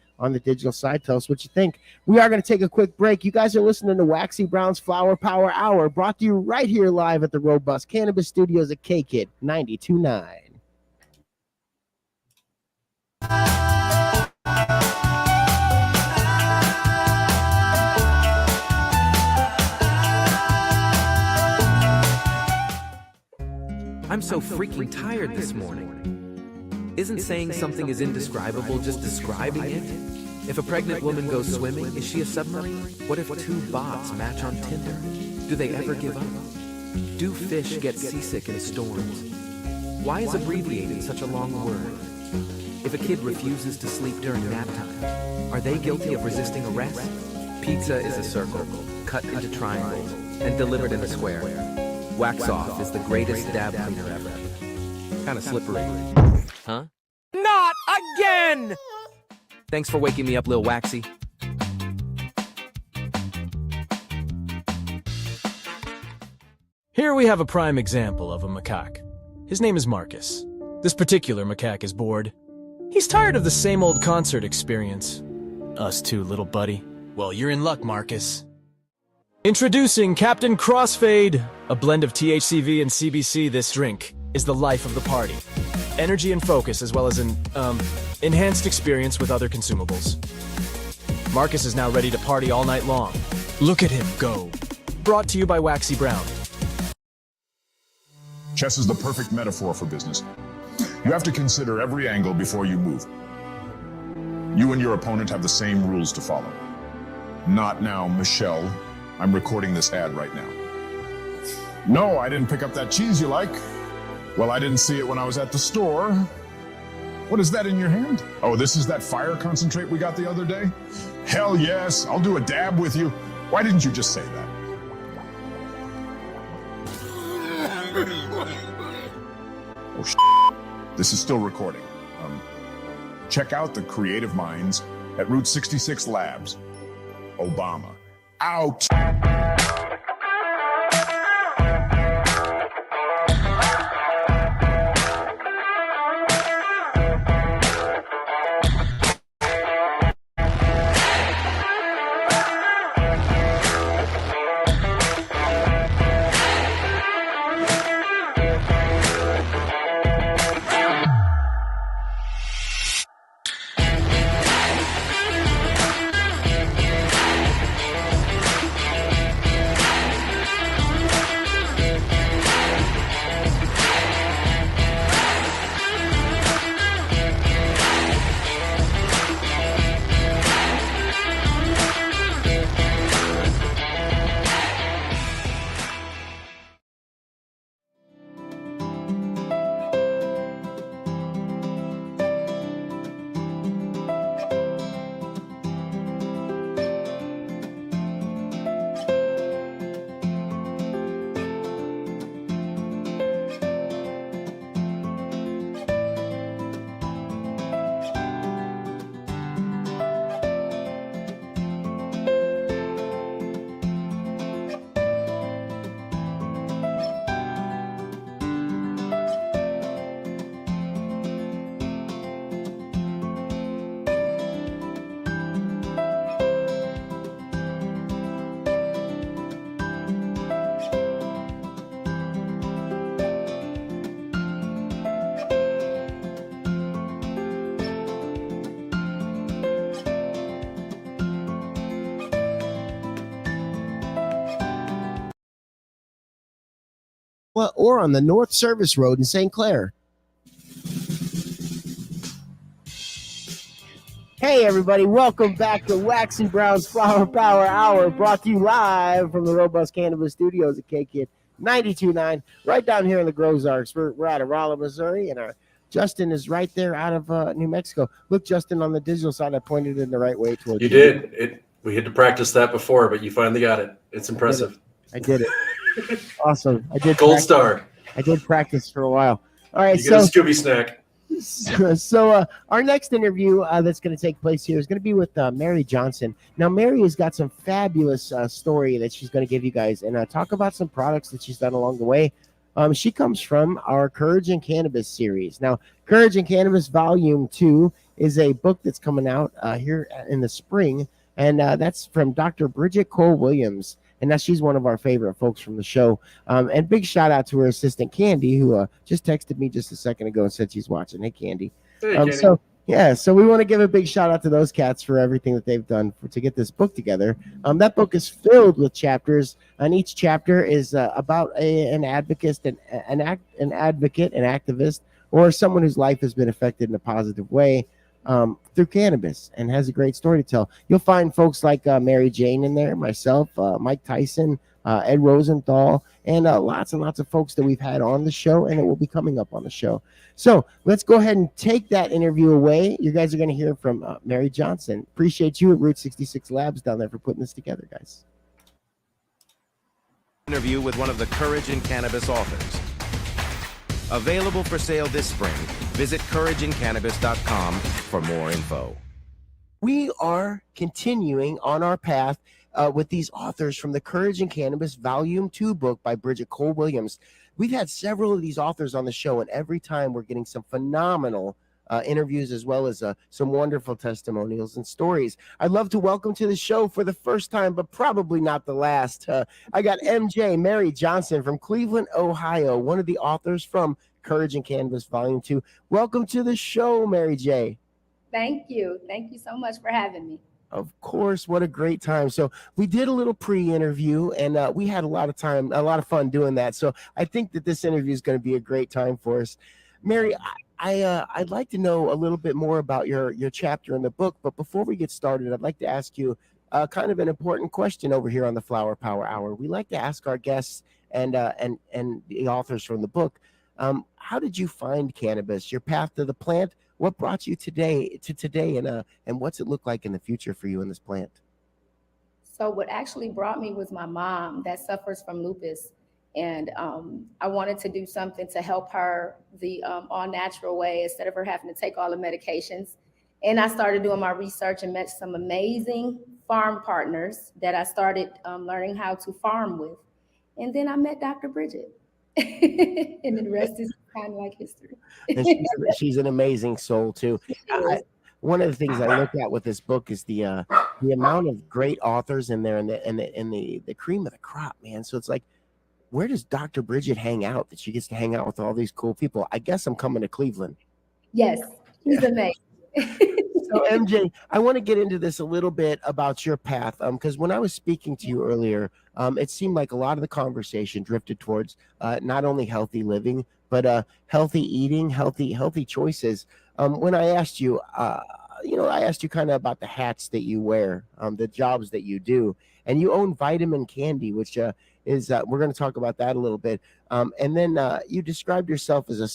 digital side. Tell us what you think. We are going to take a quick break. You guys are listening to Waxy Brown's Flower Power Hour, brought to you right here live at the Robust Cannabis Studios at K-Kid 92.9. I'm so freaking tired this morning. Isn't saying something is indescribable just describing it? If a pregnant woman goes swimming, is she a submarine? What if two bots match on Tinder? Do they ever give up? Do fish get seasick in storms? Why is abbreviated such a long word? If a kid refuses to sleep during nap time, are they guilty of resisting arrest? Pizza is a circle, cut into triangles, and delivered in a square. Wax Off is the greatest dab cleaner ever. Kind of slippery. Huh? Not again! Thanks for waking me up, Lil Waxy. Here we have a prime example of a macaque. His name is Marcus. This particular macaque is bored. He's tired of the same old concert experience. Us too, little buddy. Well, you're in luck, Marcus. Introducing Captain Crossfade, a blend of THCV and CBC. This drink is the life of the party. Energy and focus, as well as an, enhanced experience with other consumables. Marcus is now ready to party all night long. Look at him go. Brought to you by Waxy Brown. Chess is the perfect metaphor for business. You have to consider every angle before you move. You and your opponent have the same rules to follow. Not now, Michelle. I'm recording this ad right now. No, I didn't pick up that cheese you like. Well, I didn't see it when I was at the store. What is that in your hand? Oh, this is that fire concentrate we got the other day? Hell yes, I'll do a dab with you. Why didn't you just say that? Oh, shit. This is still recording. Check out the creative minds at Route 66 Labs. Obama. Out! or on the North Service Road in St. Clair. Hey, everybody. Welcome back to Waxy Brown's Flower Power Hour, brought to you live from the Robust Cannabis Studios at KKID 92.9, right down here in the Grozarks. We're out of Rolla, Missouri, and our Justin is right there out of New Mexico. Look, Justin, on the digital side, I pointed it in the right way towards you. Did. We had to practice that before, but you finally got it. It's impressive. I did it. Awesome. I did. Gold star. I did practice for a while. All right. You get a Scooby snack. So our next interview that's going to take place here is going to be with Mary Johnson. Now, Mary has got some fabulous story that she's going to give you guys and talk about some products that she's done along the way. She comes from our Courage in Cannabis series. Now, Courage in Cannabis Volume 2 is a book that's coming out here in the spring, and that's from Dr. Bridget Cole-Williams. And now she's one of our favorite folks from the show. And big shout out to her assistant, Candy, who just texted me just a second ago and said she's watching. Hey, Candy. Hey, Candy. So we want to give a big shout out to those cats for everything that they've done to get this book together. That book is filled with chapters, and each chapter is about an advocate, an activist, or someone whose life has been affected in a positive way through cannabis, and has a great story to tell. You'll find folks like Mary Jane in there, myself, Mike Tyson, Ed Rosenthal, and lots and lots of folks that we've had on the show and that will be coming up on the show. So let's go ahead and take that interview away. You guys are going to hear from Mary Johnson. Appreciate you at Route 66 Labs down there for putting this together, guys. Interview with one of the Courage in Cannabis authors. Available for sale this spring. Visit courageincannabis.com for more info. We are continuing on our path with these authors from the Courage in Cannabis Volume 2 book by Bridget Cole-Williams. We've had several of these authors on the show, and every time we're getting some phenomenal interviews as well as some wonderful testimonials and stories. I'd love to welcome to the show for the first time, but probably not the last. I got MJ Mary Johnson from Cleveland, Ohio, one of the authors from Courage in Cannabis Volume 2. Welcome to the show, Mary J. Thank you. Thank you so much for having me. Of course. What a great time. So we did a little pre-interview, and we had a lot of fun doing that. So I think that this interview is going to be a great time for us. Mary, I'd like to know a little bit more about your chapter in the book, but before we get started, I'd like to ask you kind of an important question over here on the Flower Power Hour. We like to ask our guests and the authors from the book, how did you find cannabis, your path to the plant? What brought you today, and what's it look like in the future for you in this plant? So what actually brought me was my mom that suffers from lupus. And I wanted to do something to help her the all natural way instead of her having to take all the medications. And I started doing my research and met some amazing farm partners that I started learning how to farm with. And then I met Dr. Bridget. And the rest is kind of like history. And she's an amazing soul too. One of the things I look at with this book is the amount of great authors in there and the cream of the crop, man. So it's like, where does Dr. Bridget hang out that she gets to hang out with all these cool people? I guess I'm coming to Cleveland. Yes, he's amazing. So MJ, I want to get into this a little bit about your path, because when I was speaking to you earlier, it seemed like a lot of the conversation drifted towards not only healthy living, but healthy eating, healthy choices. When I asked you, I asked you kind of about the hats that you wear, the jobs that you do, and you own Vitamin Candy, which is we're going to talk about that a little bit. And then you described yourself as a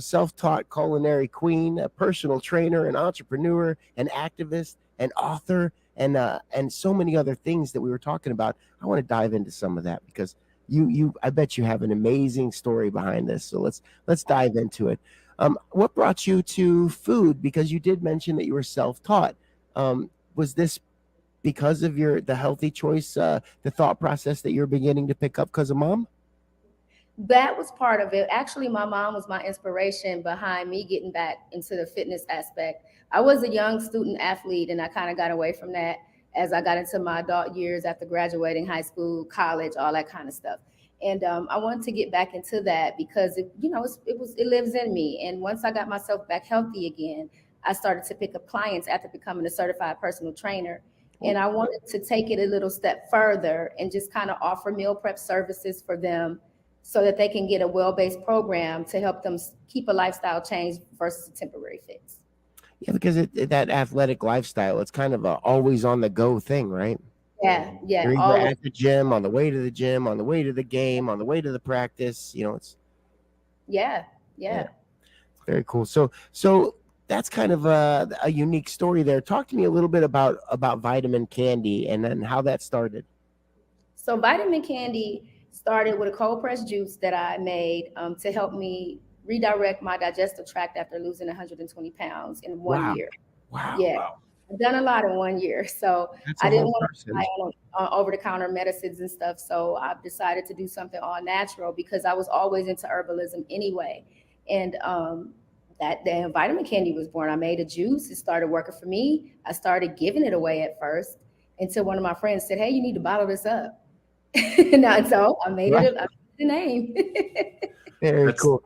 self-taught culinary queen, a personal trainer, an entrepreneur, an activist, an author, and so many other things that we were talking about. I want to dive into some of that because I bet you have an amazing story behind this. So let's dive into it. What brought you to food? Because you did mention that you were self-taught. Was this because of the healthy choice, the thought process that you're beginning to pick up because of mom? That was part of it. Actually, my mom was my inspiration behind me getting back into the fitness aspect. I was a young student athlete, and I kind of got away from that as I got into my adult years after graduating high school, college, all that kind of stuff. And I wanted to get back into that because it lives in me. And once I got myself back healthy again, I started to pick up clients after becoming a certified personal trainer. And I wanted to take it a little step further and just kind of offer meal prep services for them so that they can get a well-based program to help them keep a lifestyle change versus a temporary fix. Yeah, because that athletic lifestyle, it's kind of a always on the go thing, right? Yeah, yeah. You're either Always. at the gym, on the way to the gym, on the way to the game, on the way to the practice. You know, it's Yeah. very cool. So that's kind of a unique story there. Talk to me a little bit about vitamin candy and then how that started. So vitamin candy started with a cold pressed juice that I made to help me redirect my digestive tract after losing 120 pounds in 1 year. Wow. Yeah. Wow. I've done a lot in 1 year. So That's a I didn't whole want to person. rely on over-the-counter medicines and stuff. So I've decided to do something all natural because I was always into herbalism anyway. And that day vitamin candy was born. I made a juice. It started working for me. I started giving it away at first until one of my friends said, hey, you need to bottle this up. And so I made it the name. Very cool.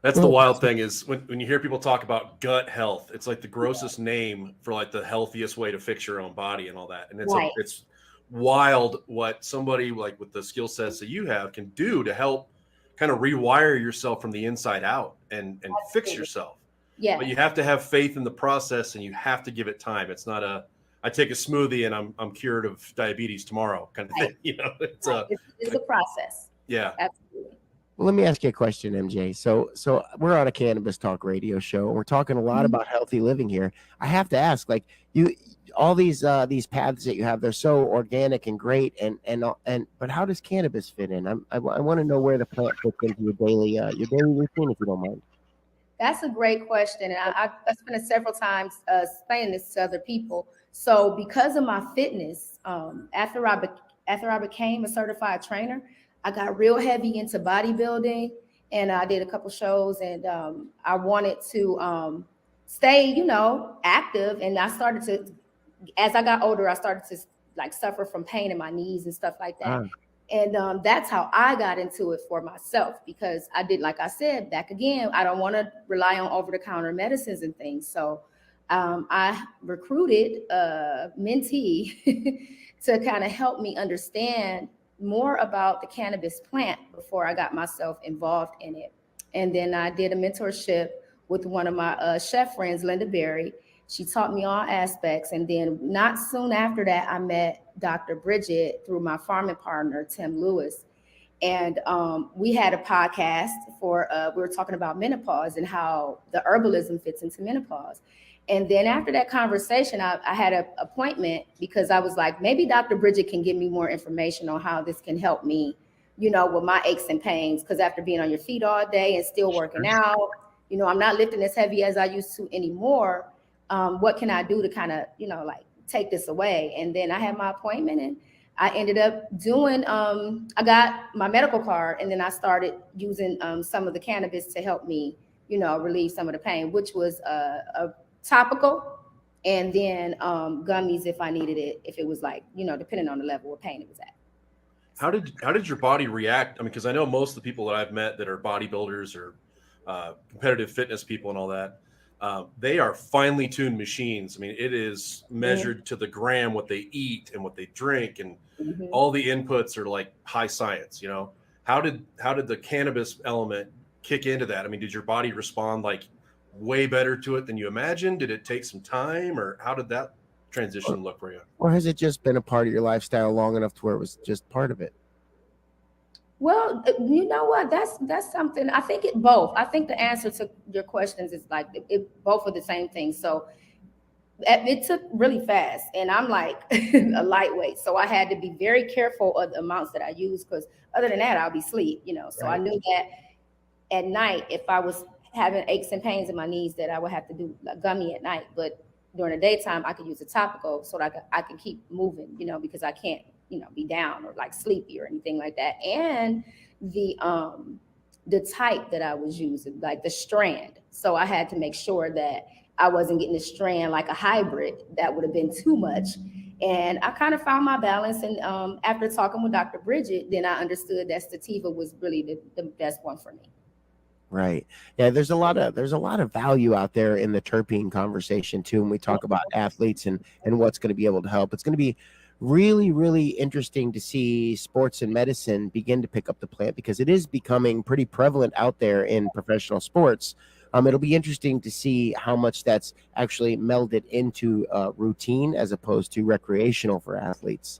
That's the wild thing is when you hear people talk about gut health, it's like the grossest name for like the healthiest way to fix your own body and all that. And it's it's wild what somebody like with the skill sets that you have can do to help kind of rewire yourself from the inside out and fix yourself. Yeah. But you have to have faith in the process and you have to give it time. It's not I take a smoothie and I'm cured of diabetes tomorrow kind of thing. You know, it's a process. Yeah. Absolutely. Well, let me ask you a question, MJ. So we're on a Cannabis Talk radio show, and we're talking a lot about healthy living here. I have to ask, like all these paths that you have, they're so organic and great, and but how does cannabis fit in? I want to know where the plant fits into your daily routine, if you don't mind. That's a great question, and I spent it several times explaining this to other people. So because of my fitness, after I became a certified trainer, I got real heavy into bodybuilding, and I did a couple shows, and I wanted to stay, active. And I started to, as I got older, I started to like suffer from pain in my knees and stuff like that. And that's how I got into it for myself, because I did, like I said, back again, I don't want to rely on over-the-counter medicines and things. So I recruited a mentee to kind of help me understand more about the cannabis plant before I got myself involved in it. And then I did a mentorship with one of my chef friends, Linda Berry. She taught me all aspects. And then not soon after that, I met Dr. Bridget through my farming partner, Tim Lewis. And we had a podcast for, we were talking about menopause and how the herbalism fits into menopause. And then after that conversation, I had an appointment because I was like, maybe Dr. Bridget can give me more information on how this can help me, with my aches and pains. Because after being on your feet all day and still working out, I'm not lifting as heavy as I used to anymore. What can I do to kind of, take this away? And then I had my appointment, and I ended up doing, I got my medical card, and then I started using some of the cannabis to help me, relieve some of the pain, which was a topical, and then gummies if I needed it, if it was like, depending on the level of pain it was at. How did your body react? I mean, because I know most of the people that I've met that are bodybuilders or competitive fitness people and all that, they are finely tuned machines. I mean, it is measured to the gram what they eat and what they drink, and all the inputs are like high science. How did the cannabis element kick into that? I mean, did your body respond like way better to it than you imagined? Did it take some time, or how did that transition look for you? Or has it just been a part of your lifestyle long enough to where it was just part of it? Well, you know what? That's something. I think both. I think the answer to your questions is like it both are the same thing. So it took really fast, and I'm like a lightweight, so I had to be very careful of the amounts that I use, because other than that, I'll be asleep. So I knew that at night, if I was having aches and pains in my knees, that I would have to do a gummy at night. But during the daytime, I could use a topical so that I can keep moving, because I can't, be down or like sleepy or anything like that. And the type that I was using, like the strand. So I had to make sure that I wasn't getting a strand like a hybrid. That would have been too much. And I kind of found my balance. And after talking with Dr. Bridget, then I understood that sativa was really the best one for me. Right. Yeah, there's a lot of value out there in the terpene conversation too. When we talk about athletes and what's going to be able to help, it's going to be really, really interesting to see sports and medicine begin to pick up the plant because it is becoming pretty prevalent out there in professional sports. It'll be interesting to see how much that's actually melded into routine as opposed to recreational for athletes.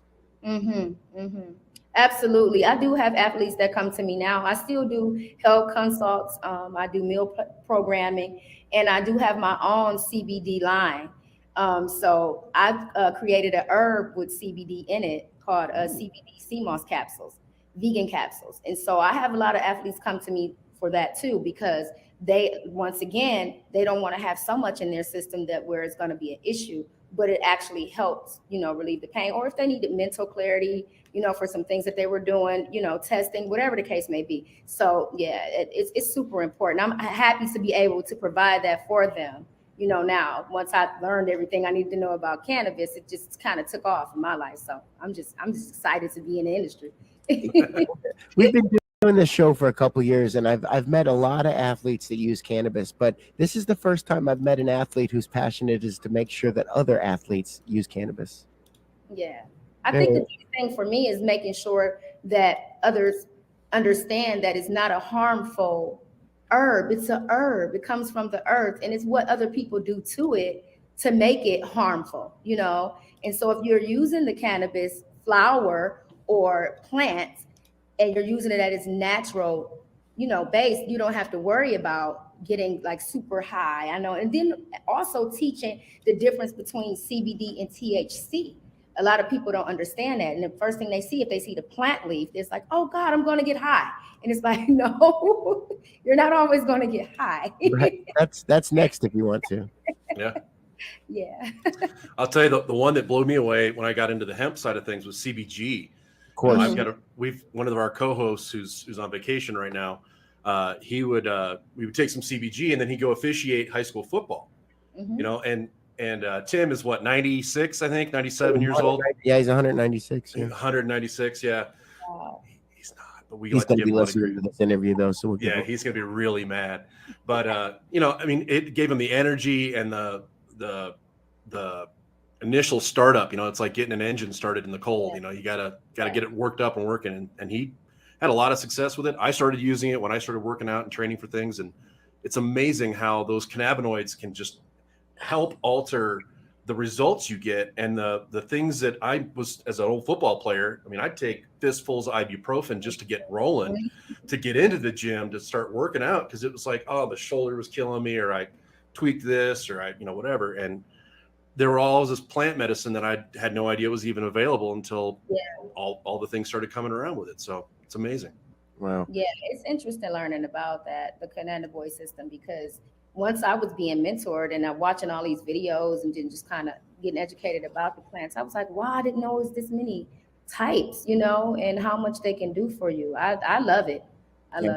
Absolutely. I do have athletes that come to me now. I still do health consults. I do meal programming, and I do have my own CBD line. So I've created an herb with CBD in it called CBD sea moss capsules, vegan capsules. And so I have a lot of athletes come to me for that too, because they, once again, they don't want to have so much in their system that where it's going to be an issue, but it actually helps, relieve the pain. Or if they needed mental clarity, for some things that they were doing, testing, whatever the case may be. So yeah, it's super important. I'm happy to be able to provide that for them. Now, once I learned everything I needed to know about cannabis, it just kind of took off in my life. So I'm just excited to be in the industry. We've been doing this show for a couple of years, and I've met a lot of athletes that use cannabis, but this is the first time I've met an athlete whose passionate is to make sure that other athletes use cannabis. Yeah. I think the key thing for me is making sure that others understand that it's not a harmful herb. It's an herb. It comes from the earth, and it's what other people do to it to make it harmful, And so if you're using the cannabis flower or plant and you're using it at its natural, base, you don't have to worry about getting like super high. I know. And then also teaching the difference between CBD and THC. A lot of people don't understand that. And the first thing they see, if they see the plant leaf, it's like, oh God, I'm going to get high. And it's like, no, you're not always going to get high. Right. That's next if you want to. Yeah. Yeah. I'll tell you the one that blew me away when I got into the hemp side of things was CBG. Of course. One of our co-hosts who's on vacation right now. We would take some CBG and then he'd go officiate high school football, and Tim is what, 96, I think, 97 years old. Yeah, he's 196. Yeah. 196. Yeah. Wow. He's not, but he's going to be listening to this interview though. So he's going to be really mad. But it gave him the energy and the initial startup. It's like getting an engine started in the cold. You gotta get it worked up and working. And he had a lot of success with it. I started using it when I started working out and training for things, and it's amazing how those cannabinoids can just help alter the results you get. And the things that I was, as an old football player, I'd take fistfuls of ibuprofen just to get rolling, to get into the gym, to start working out, because it was like, oh, the shoulder was killing me, or I tweaked this, or I whatever. And there were all this plant medicine that I had no idea was even available until all the things started coming around with it. So it's amazing. Wow. Yeah, it's interesting learning about that, the cannabinoid system, because once I was being mentored and I'm watching all these videos and then just kind of getting educated about the plants, I was like, wow, I didn't know it was this many types, and how much they can do for you. I love it.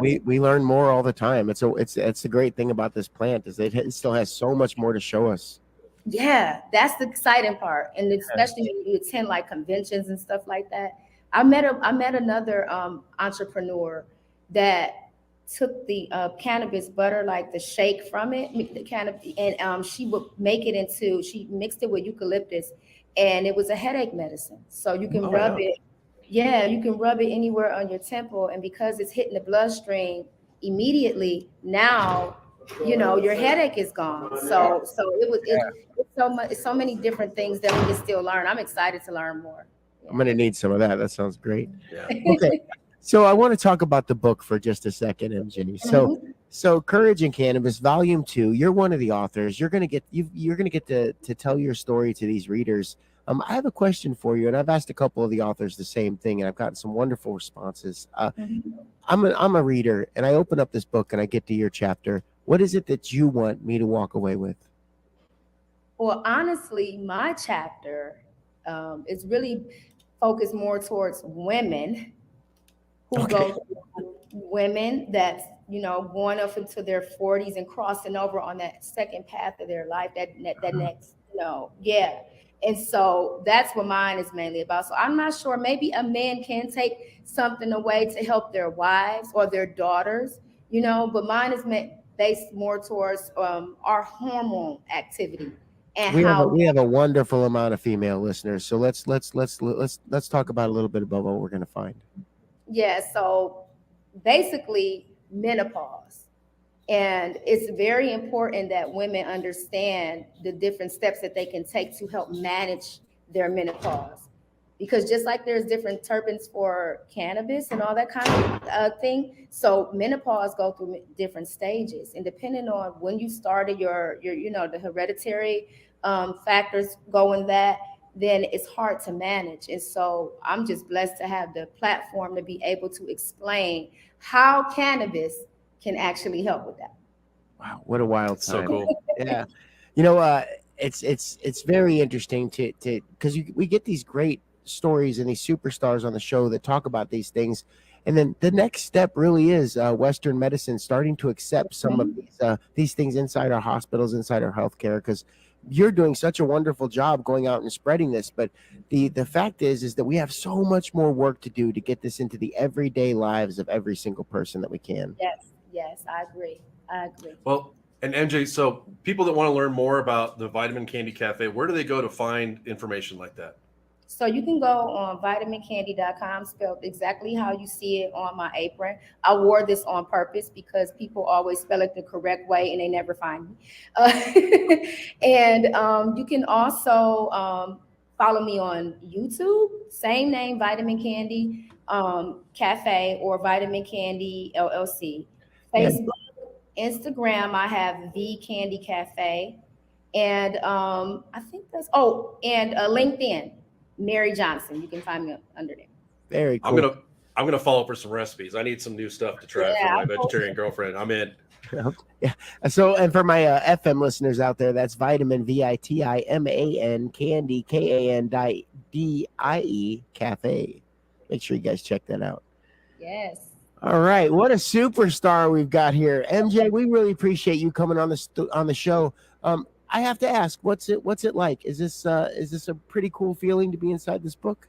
We learn more all the time. It's the great thing about this plant is it still has so much more to show us. Yeah, that's the exciting part. And especially when you attend like conventions and stuff like that. I met another entrepreneur that took the cannabis butter, like the shake from it, the cannabis, and she would make it into, she mixed it with eucalyptus, and it was a headache medicine. So you can rub it. Yeah, you can rub it anywhere on your temple, and because it's hitting the bloodstream immediately, now your headache is gone. So it's so many different things that we can still learn. I'm excited to learn more. Yeah. I'm gonna need some of that. That sounds great. Yeah. Okay. So I want to talk about the book for just a second, MJ. So Courage in Cannabis, Volume 2. You're one of the authors. You're gonna get to tell your story to these readers. I have a question for you, and I've asked a couple of the authors the same thing, and I've gotten some wonderful responses. I'm a reader, and I open up this book and I get to your chapter. What is it that you want me to walk away with? Well, honestly, my chapter is really focused more towards women who go through, women that's going up into their 40s and crossing over on that second path of their life, that next, And so that's what mine is mainly about. So I'm not sure, maybe a man can take something away to help their wives or their daughters, but mine is based more towards our hormone activity and We how have a wonderful amount of female listeners, so let's talk about a little bit about what we're going to find. Yeah, so basically menopause. And it's very important that women understand the different steps that they can take to help manage their menopause. Because just like there's different terpenes for cannabis and all that kind of thing, so menopause go through different stages. And depending on when you started your the hereditary factors go in that, then it's hard to manage. And so I'm just blessed to have the platform to be able to explain how cannabis can actually help with that. Wow, what a wild time. So cool. Yeah. It's very interesting to because we get these great stories and these superstars on the show that talk about these things. And then the next step really is Western medicine starting to accept some of these things inside our hospitals, inside our healthcare, because you're doing such a wonderful job going out and spreading this. But the fact is that we have so much more work to do to get this into the everyday lives of every single person that we can. Yes, I agree. Well, and MJ, so people that want to learn more about the Vitamin Candy Cafe, where do they go to find information like that? So you can go on vitamincandy.com, spelled exactly how you see it on my apron. I wore this on purpose because people always spell it the correct way and they never find me. And you can also follow me on YouTube, same name, Vitamin Candy Cafe or Vitamin Candy LLC. Facebook, Instagram, I have V Candy Cafe. And I think that's, and LinkedIn. Mary Johnson. You can find me under there. Very cool. I'm gonna follow up for some recipes. I need some new stuff to try for my vegetarian girlfriend. I'm in. Yeah. So, and for my FM listeners out there, that's Vitamin VITIMAN Candy KANDIE Cafe. Make sure you guys check that out. Yes. All right, what a superstar we've got here, MJ. We really appreciate you coming on the show. I have to ask, what's it like? Is this a pretty cool feeling to be inside this book?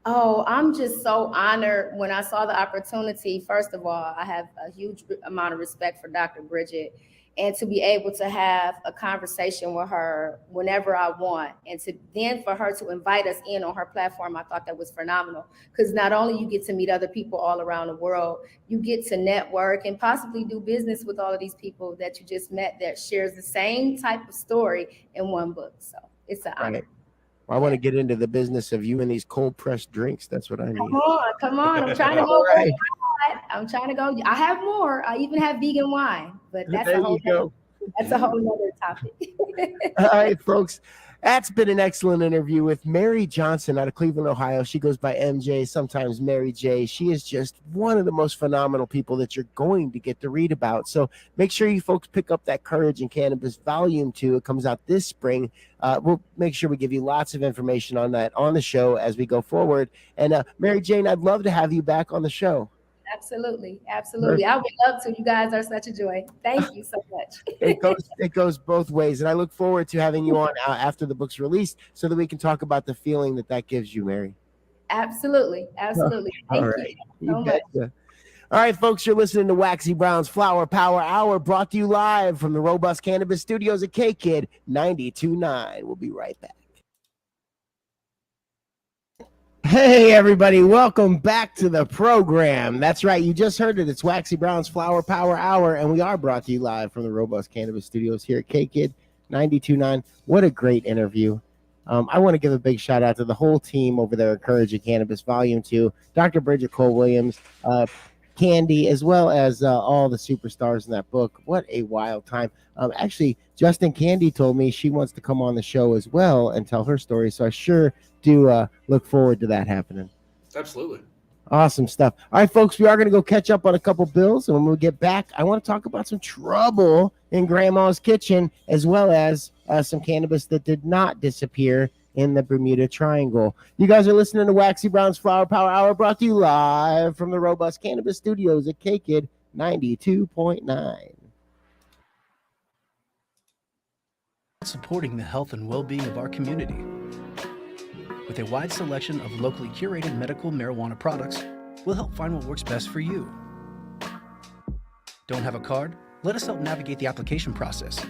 Oh, I'm just so honored when I saw the opportunity. First of all, I have a huge amount of respect for Dr. Bridget, and to be able to have a conversation with her whenever I want, and for her to invite us in on her platform, I thought that was phenomenal. Because not only you get to meet other people all around the world, you get to network and possibly do business with all of these people that you just met that shares the same type of story in one book. So it's an honor. Right. Well, I want to get into the business of you and these cold pressed drinks. That's what I need. Come on. I'm trying to go. Right. I'm trying to go. I have more. I even have vegan wine, but that's a whole other topic. All right, folks. That's been an excellent interview with Mary Johnson out of Cleveland, Ohio. She goes by MJ, sometimes Mary J. She is just one of the most phenomenal people that you're going to get to read about. So make sure you folks pick up that Courage in Cannabis Volume 2. It comes out this spring. We'll make sure we give you lots of information on that on the show as we go forward. And Mary Jane, I'd love to have you back on the show. Absolutely. I would love to. You guys are such a joy. Thank you so much. It goes both ways, and I look forward to having you on after the book's released so that we can talk about the feeling that gives you, Mary. Absolutely. Thank you so much. All right, folks, you're listening to Waxy Brown's Flower Power Hour, brought to you live from the Robust Cannabis Studios at K-Kid 92.9. We'll be right back. Hey, everybody. Welcome back to the program. That's right. You just heard it. It's Waxy Brown's Flower Power Hour, and we are brought to you live from the Robust Cannabis Studios here at K-Kid 92.9. What a great interview. I want to give a big shout out to the whole team over there at Courage in Cannabis Volume 2, Dr. Bridget Cole-Williams, Candy, as well as all the superstars in that book. What a wild time. Actually, Justin Candy told me she wants to come on the show as well and tell her story, so I sure do look forward to that happening. Absolutely. Awesome stuff. All right, folks, we are going to go catch up on a couple bills, and when we get back, I want to talk about some trouble in Grandma's kitchen, as well as some cannabis that did not disappear in the Bermuda Triangle. You guys are listening to Waxy Brown's Flower Power Hour, brought to you live from the Robust Cannabis Studios at K-Kid 92.9. Supporting the health and well-being of our community. With a wide selection of locally curated medical marijuana products, we'll help find what works best for you. Don't have a card? Let us help navigate the application process.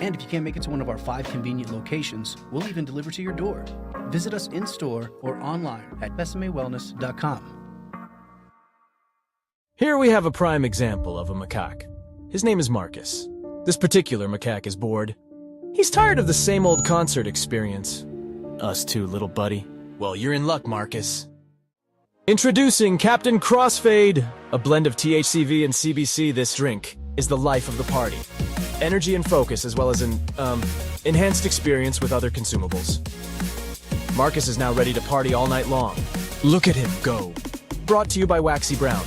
And if you can't make it to one of our 5 convenient locations, we'll even deliver to your door. Visit us in-store or online at besamewellness.com. Here we have a prime example of a macaque. His name is Marcus. This particular macaque is bored. He's tired of the same old concert experience. Us too, little buddy. Well, you're in luck, Marcus. Introducing Captain Crossfade, a blend of THCV and CBC. This drink is the life of the party. Energy and focus, as well as an, enhanced experience with other consumables. Marcus is now ready to party all night long. Look at him go. Brought to you by Waxy Brown.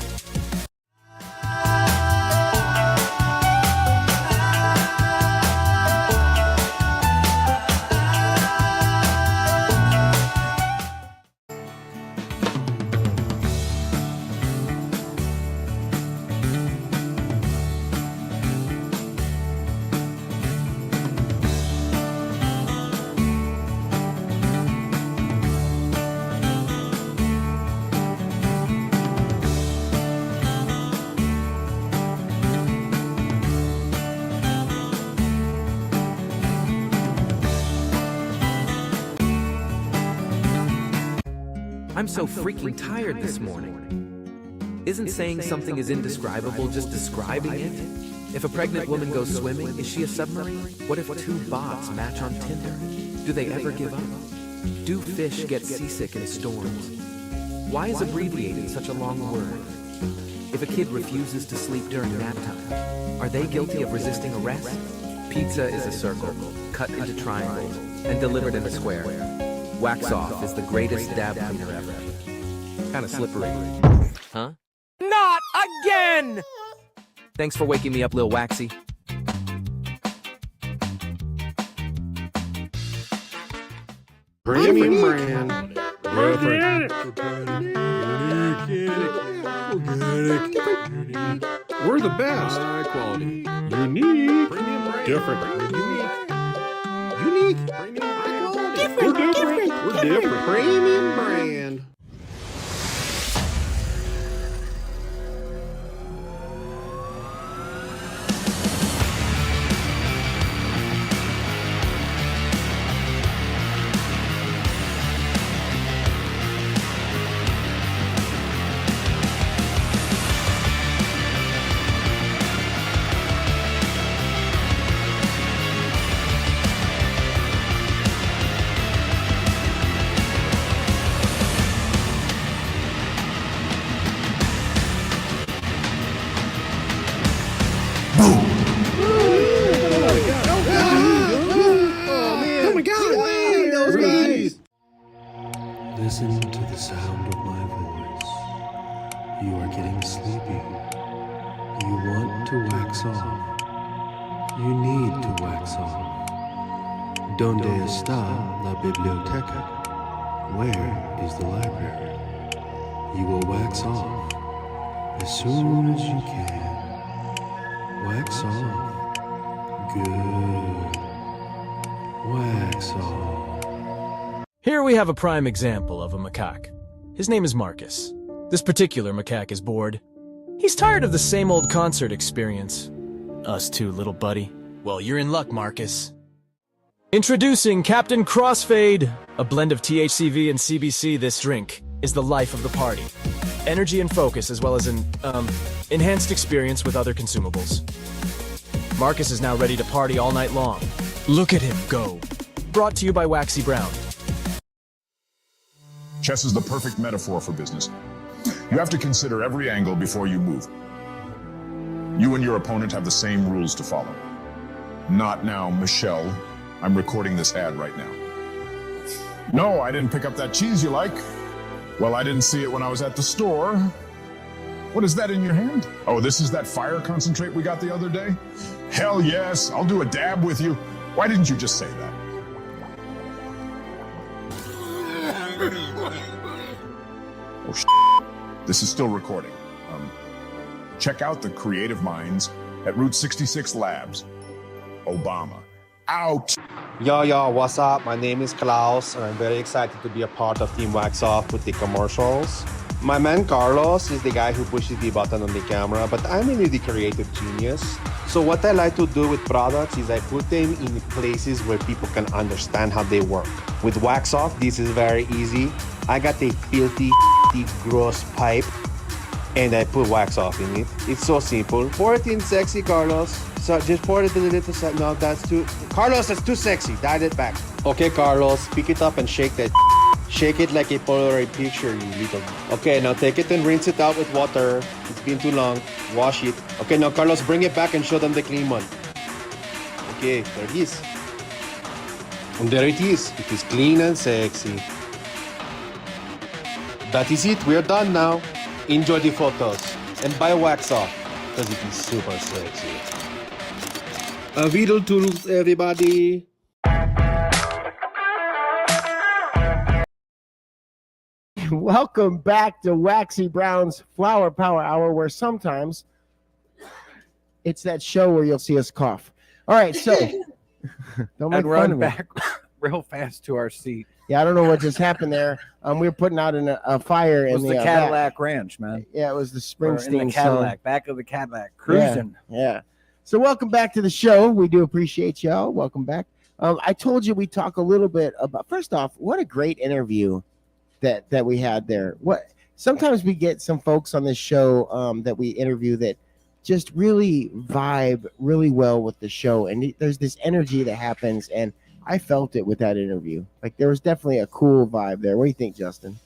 I'm so freaking tired this morning. Isn't saying something is indescribable just describing it? If a pregnant woman goes swimming, is she a submarine? What if 2 bots match on Tinder? Do they ever give up? Do fish get seasick in storms? Why is abbreviated such a long word? If a kid refuses to sleep during nap time, are they guilty of resisting arrest? Pizza is a circle, cut into triangles, and delivered in a square. Wax Off is the greatest dab cleaner ever. Kinda slippery. Huh? Not again! Thanks for waking me up, Lil Waxy. Premium brand. We're the best. High quality. Unique. Premium brand. Different. Unique. Premium brand. We're different. We're different. Premium brand. Listen to the sound of my voice. You are getting sleepy. You want to wax off. You need to wax off. Donde está la biblioteca? Where is the library? You will wax off as soon as you can. Wax off. Good. Wax off. Here we have a prime example of a macaque. His name is Marcus. This particular macaque is bored. He's tired of the same old concert experience. Us too, little buddy. Well, you're in luck, Marcus. Introducing Captain Crossfade, a blend of THCV and CBC. This drink is the life of the party. Energy and focus, as well as an, enhanced experience with other consumables. Marcus is now ready to party all night long. Look at him go. Brought to you by Waxy Brown. Chess is the perfect metaphor for business. You have to consider every angle before you move. You and your opponent have the same rules to follow. Not now, Michelle. I'm recording this ad right now. No, I didn't pick up that cheese you like. Well, I didn't see it when I was at the store. What is that in your hand? Oh, this is that fire concentrate we got the other day? Hell yes, I'll do a dab with you. Why didn't you just say that? Oh, this is still recording. Check out the creative minds at Route 66 Labs. Obama. Out! Yo, what's up? My name is Klaus, and I'm very excited to be a part of Team Wax Off with the commercials. My man Carlos is the guy who pushes the button on the camera, but I'm really the creative genius. So what I like to do with products is I put them in places where people can understand how they work. With Wax Off, this is very easy. I got a filthy, gross pipe, and I put Wax Off in it. It's so simple. Pour it in sexy, Carlos. So just pour it a little side. No, that's too... Carlos, that's too sexy. Dial it back. Okay, Carlos, pick it up and shake that. Shake it like a Polaroid picture, you little... Okay, now take it and rinse it out with water. It's been too long. Wash it. Okay, now Carlos, bring it back and show them the clean one. Okay, there it is. And there it is. It is clean and sexy. That is it. We're done now. Enjoy the photos. And buy Wax Off, because it is super sexy. A Vidal Toodles, everybody. Welcome back to Waxy Brown's Flower Power Hour, where sometimes it's that show where you'll see us cough. All right, so don't make And fun run of me. back real fast to our seat. Yeah, I don't know what just happened there. We were putting out a fire It in was the back. Cadillac Ranch, man. Yeah, it was the Or in Springsteen the song. Cadillac, back of the Cadillac, cruising. Yeah. So welcome back to the show. We do appreciate y'all. Welcome back. I told you we talk a little bit about. First off, what a great interview that we had there. What sometimes we get some folks on this show that we interview that just really vibe really well with the show, and there's this energy that happens, and I felt it with that interview. Like there was definitely a cool vibe there. What do you think, Justin?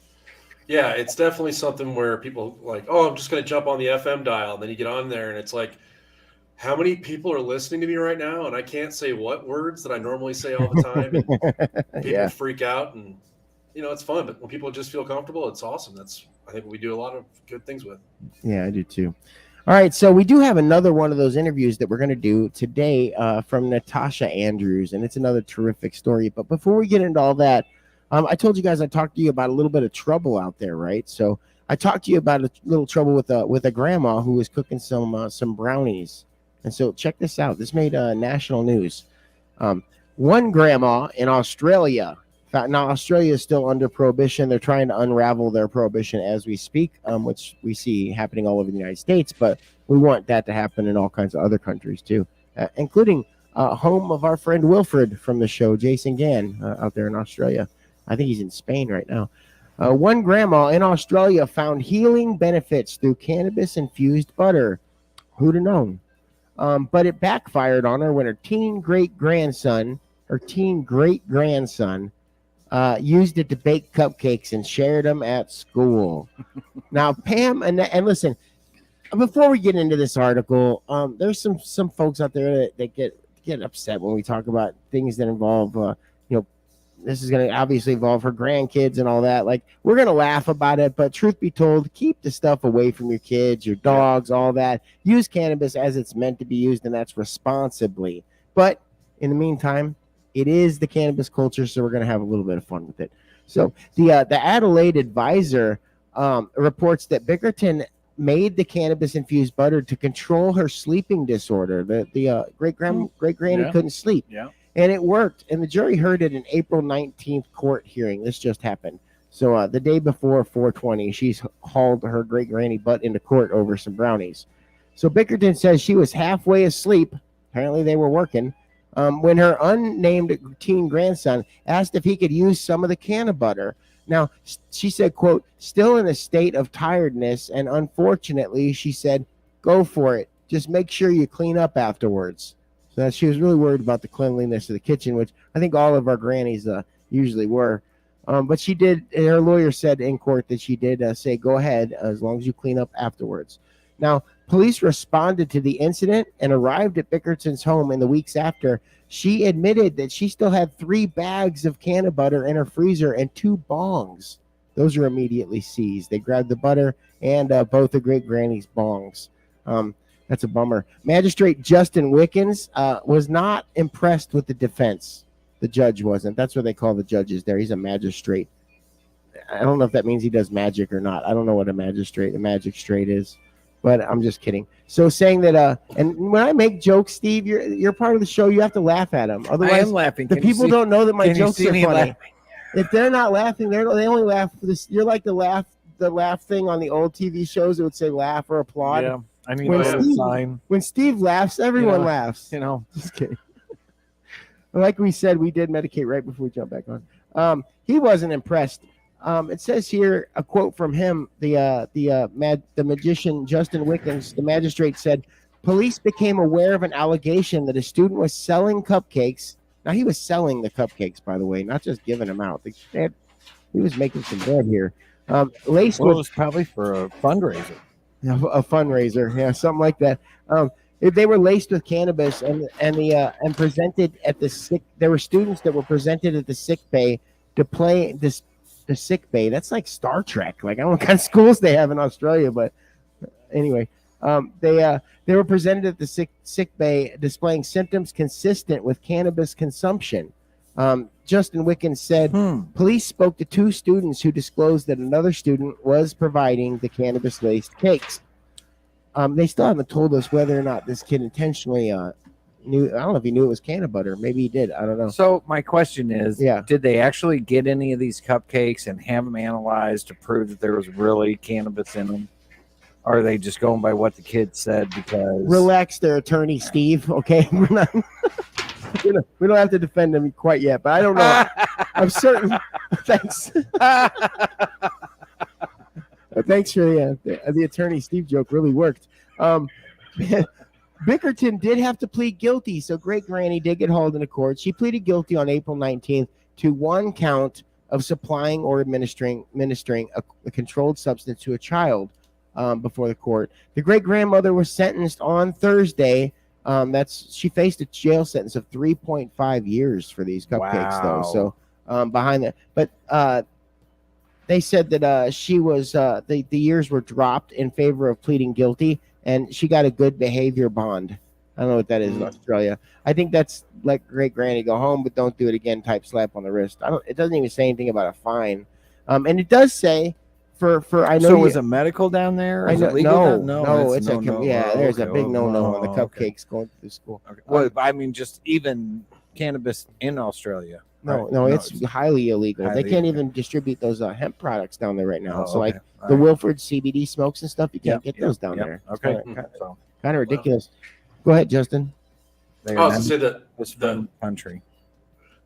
Yeah, it's definitely something where people like, oh, I'm just going to jump on the FM dial. And then you get on there and it's like, how many people are listening to me right now? And I can't say what words that I normally say all the time. And people Yeah. freak out, and it's fun. But when people just feel comfortable, it's awesome. I think we do a lot of good things with. Yeah, I do too. All right, so we do have another one of those interviews that we're going to do today from Natasha Andrews, and it's another terrific story. But before we get into all that, I told you guys I talked to you about a little bit of trouble out there, right? So I talked to you about a little trouble with a grandma who was cooking some brownies. And so check this out. This made national news. One grandma in Australia. Now, Australia is still under prohibition. They're trying to unravel their prohibition as we speak, which we see happening all over the United States. But we want that to happen in all kinds of other countries, too, including home of our friend Wilfred from the show, Jason Gann, out there in Australia. I think he's in Spain right now. One grandma in Australia found healing benefits through cannabis-infused butter. Who'd have known? But it backfired on her when her teen great-grandson used it to bake cupcakes and shared them at school. Now, Pam, and listen, before we get into this article, there's some folks out there that get upset when we talk about things that involve, this is going to obviously involve her grandkids and all that. Like, we're going to laugh about it, but truth be told, keep the stuff away from your kids, your dogs, all that. Use cannabis as it's meant to be used, and that's responsibly. But in the meantime, it is the cannabis culture, so we're going to have a little bit of fun with it. So the Adelaide Advisor reports that Bickerton made the cannabis-infused butter to control her sleeping disorder. The great-granny couldn't sleep. Yeah. And it worked. And the jury heard it in April 19th court hearing. This just happened. So the day before 420, she's hauled her great-granny butt into court over some brownies. So Bickerton says she was halfway asleep. Apparently they were working. When her unnamed teen grandson asked if he could use some of the can of butter. Now, she said, quote, still in a state of tiredness, and unfortunately, she said, go for it. Just make sure you clean up afterwards. So she was really worried about the cleanliness of the kitchen, which I think all of our grannies usually were. But she did, her lawyer said in court that she did say, go ahead, as long as you clean up afterwards. Now, police responded to the incident and arrived at Bickerton's home in the weeks after. She admitted that she still had 3 bags of can of butter in her freezer and 2 bongs. Those are immediately seized. They grabbed the butter and both the great-granny's bongs. That's a bummer. Magistrate Justin Wickens was not impressed with the defense. The judge wasn't. That's what they call the judges there. He's a magistrate. I don't know if that means he does magic or not. I don't know what a magic straight is. But I'm just kidding. So saying that, and when I make jokes, Steve, you're part of the show. You have to laugh at them. Otherwise, I am laughing. The people don't know that my jokes are funny. Laughing? If they're not laughing, they only laugh for this. You're like the laugh thing on the old TV shows. It would say laugh or applaud. Yeah. I need When a little Steve- sign. When Steve laughs, everyone Yeah. laughs. You know, Just kidding. Like we said, we did medicate right before we jump back on. He wasn't impressed. It says here a quote from him. The magician Justin Wickens, the magistrate, said, "Police became aware of an allegation that a student was selling cupcakes." Now he was selling the cupcakes, by the way, not just giving them out. He was making some bread here. Laced well, it with was probably for a fundraiser. a fundraiser, yeah, something like that. They were laced with cannabis and presented at the sick. There were students that were presented at the sick bay to play the sick bay. That's like Star Trek. Like I don't know what kind of schools they have in Australia, but anyway, they were presented at the sick bay displaying symptoms consistent with cannabis consumption. Justin Wickens said police spoke to 2 students who disclosed that another student was providing the cannabis-laced cakes. They still haven't told us whether or not this kid intentionally knew. I don't know if he knew it was canna butter. Maybe he did. I don't know. So my question is, Yeah. did they actually get any of these cupcakes and have them analyzed to prove that there was really cannabis in them? Or are they just going by what the kid said? Because Relax, their attorney Steve. Okay, we're not. We don't have to defend him quite yet, but I don't know. I'm certain. Thanks. Thanks for the attorney Steve joke. Really worked. Bickerton did have to plead guilty, so great granny did get hauled into court. She pleaded guilty on April 19th to 1 count of supplying or administering a controlled substance to a child before the court. The great grandmother was sentenced on Thursday. She faced a jail sentence of 3.5 years for these cupcakes, though. So behind that, but they said that she was the years were dropped in favor of pleading guilty, and she got a good behavior bond. I don't know what that is in Australia. I think that's like great granny go home, but don't do it again type slap on the wrist. It doesn't even say anything about a fine, and it does say for I know. So was it medical down there? Is it legal? No, it's a no. there's a Okay, big no-no on the okay. cupcakes going through school. Okay. Well, I mean, just even cannabis in Australia. No, right? it's highly illegal. They can't even distribute those hemp products down there right now. So like the Wilford CBD smokes and stuff, you can't get those down there. Okay, Kind of ridiculous. Go ahead, Justin. I was to say that the country.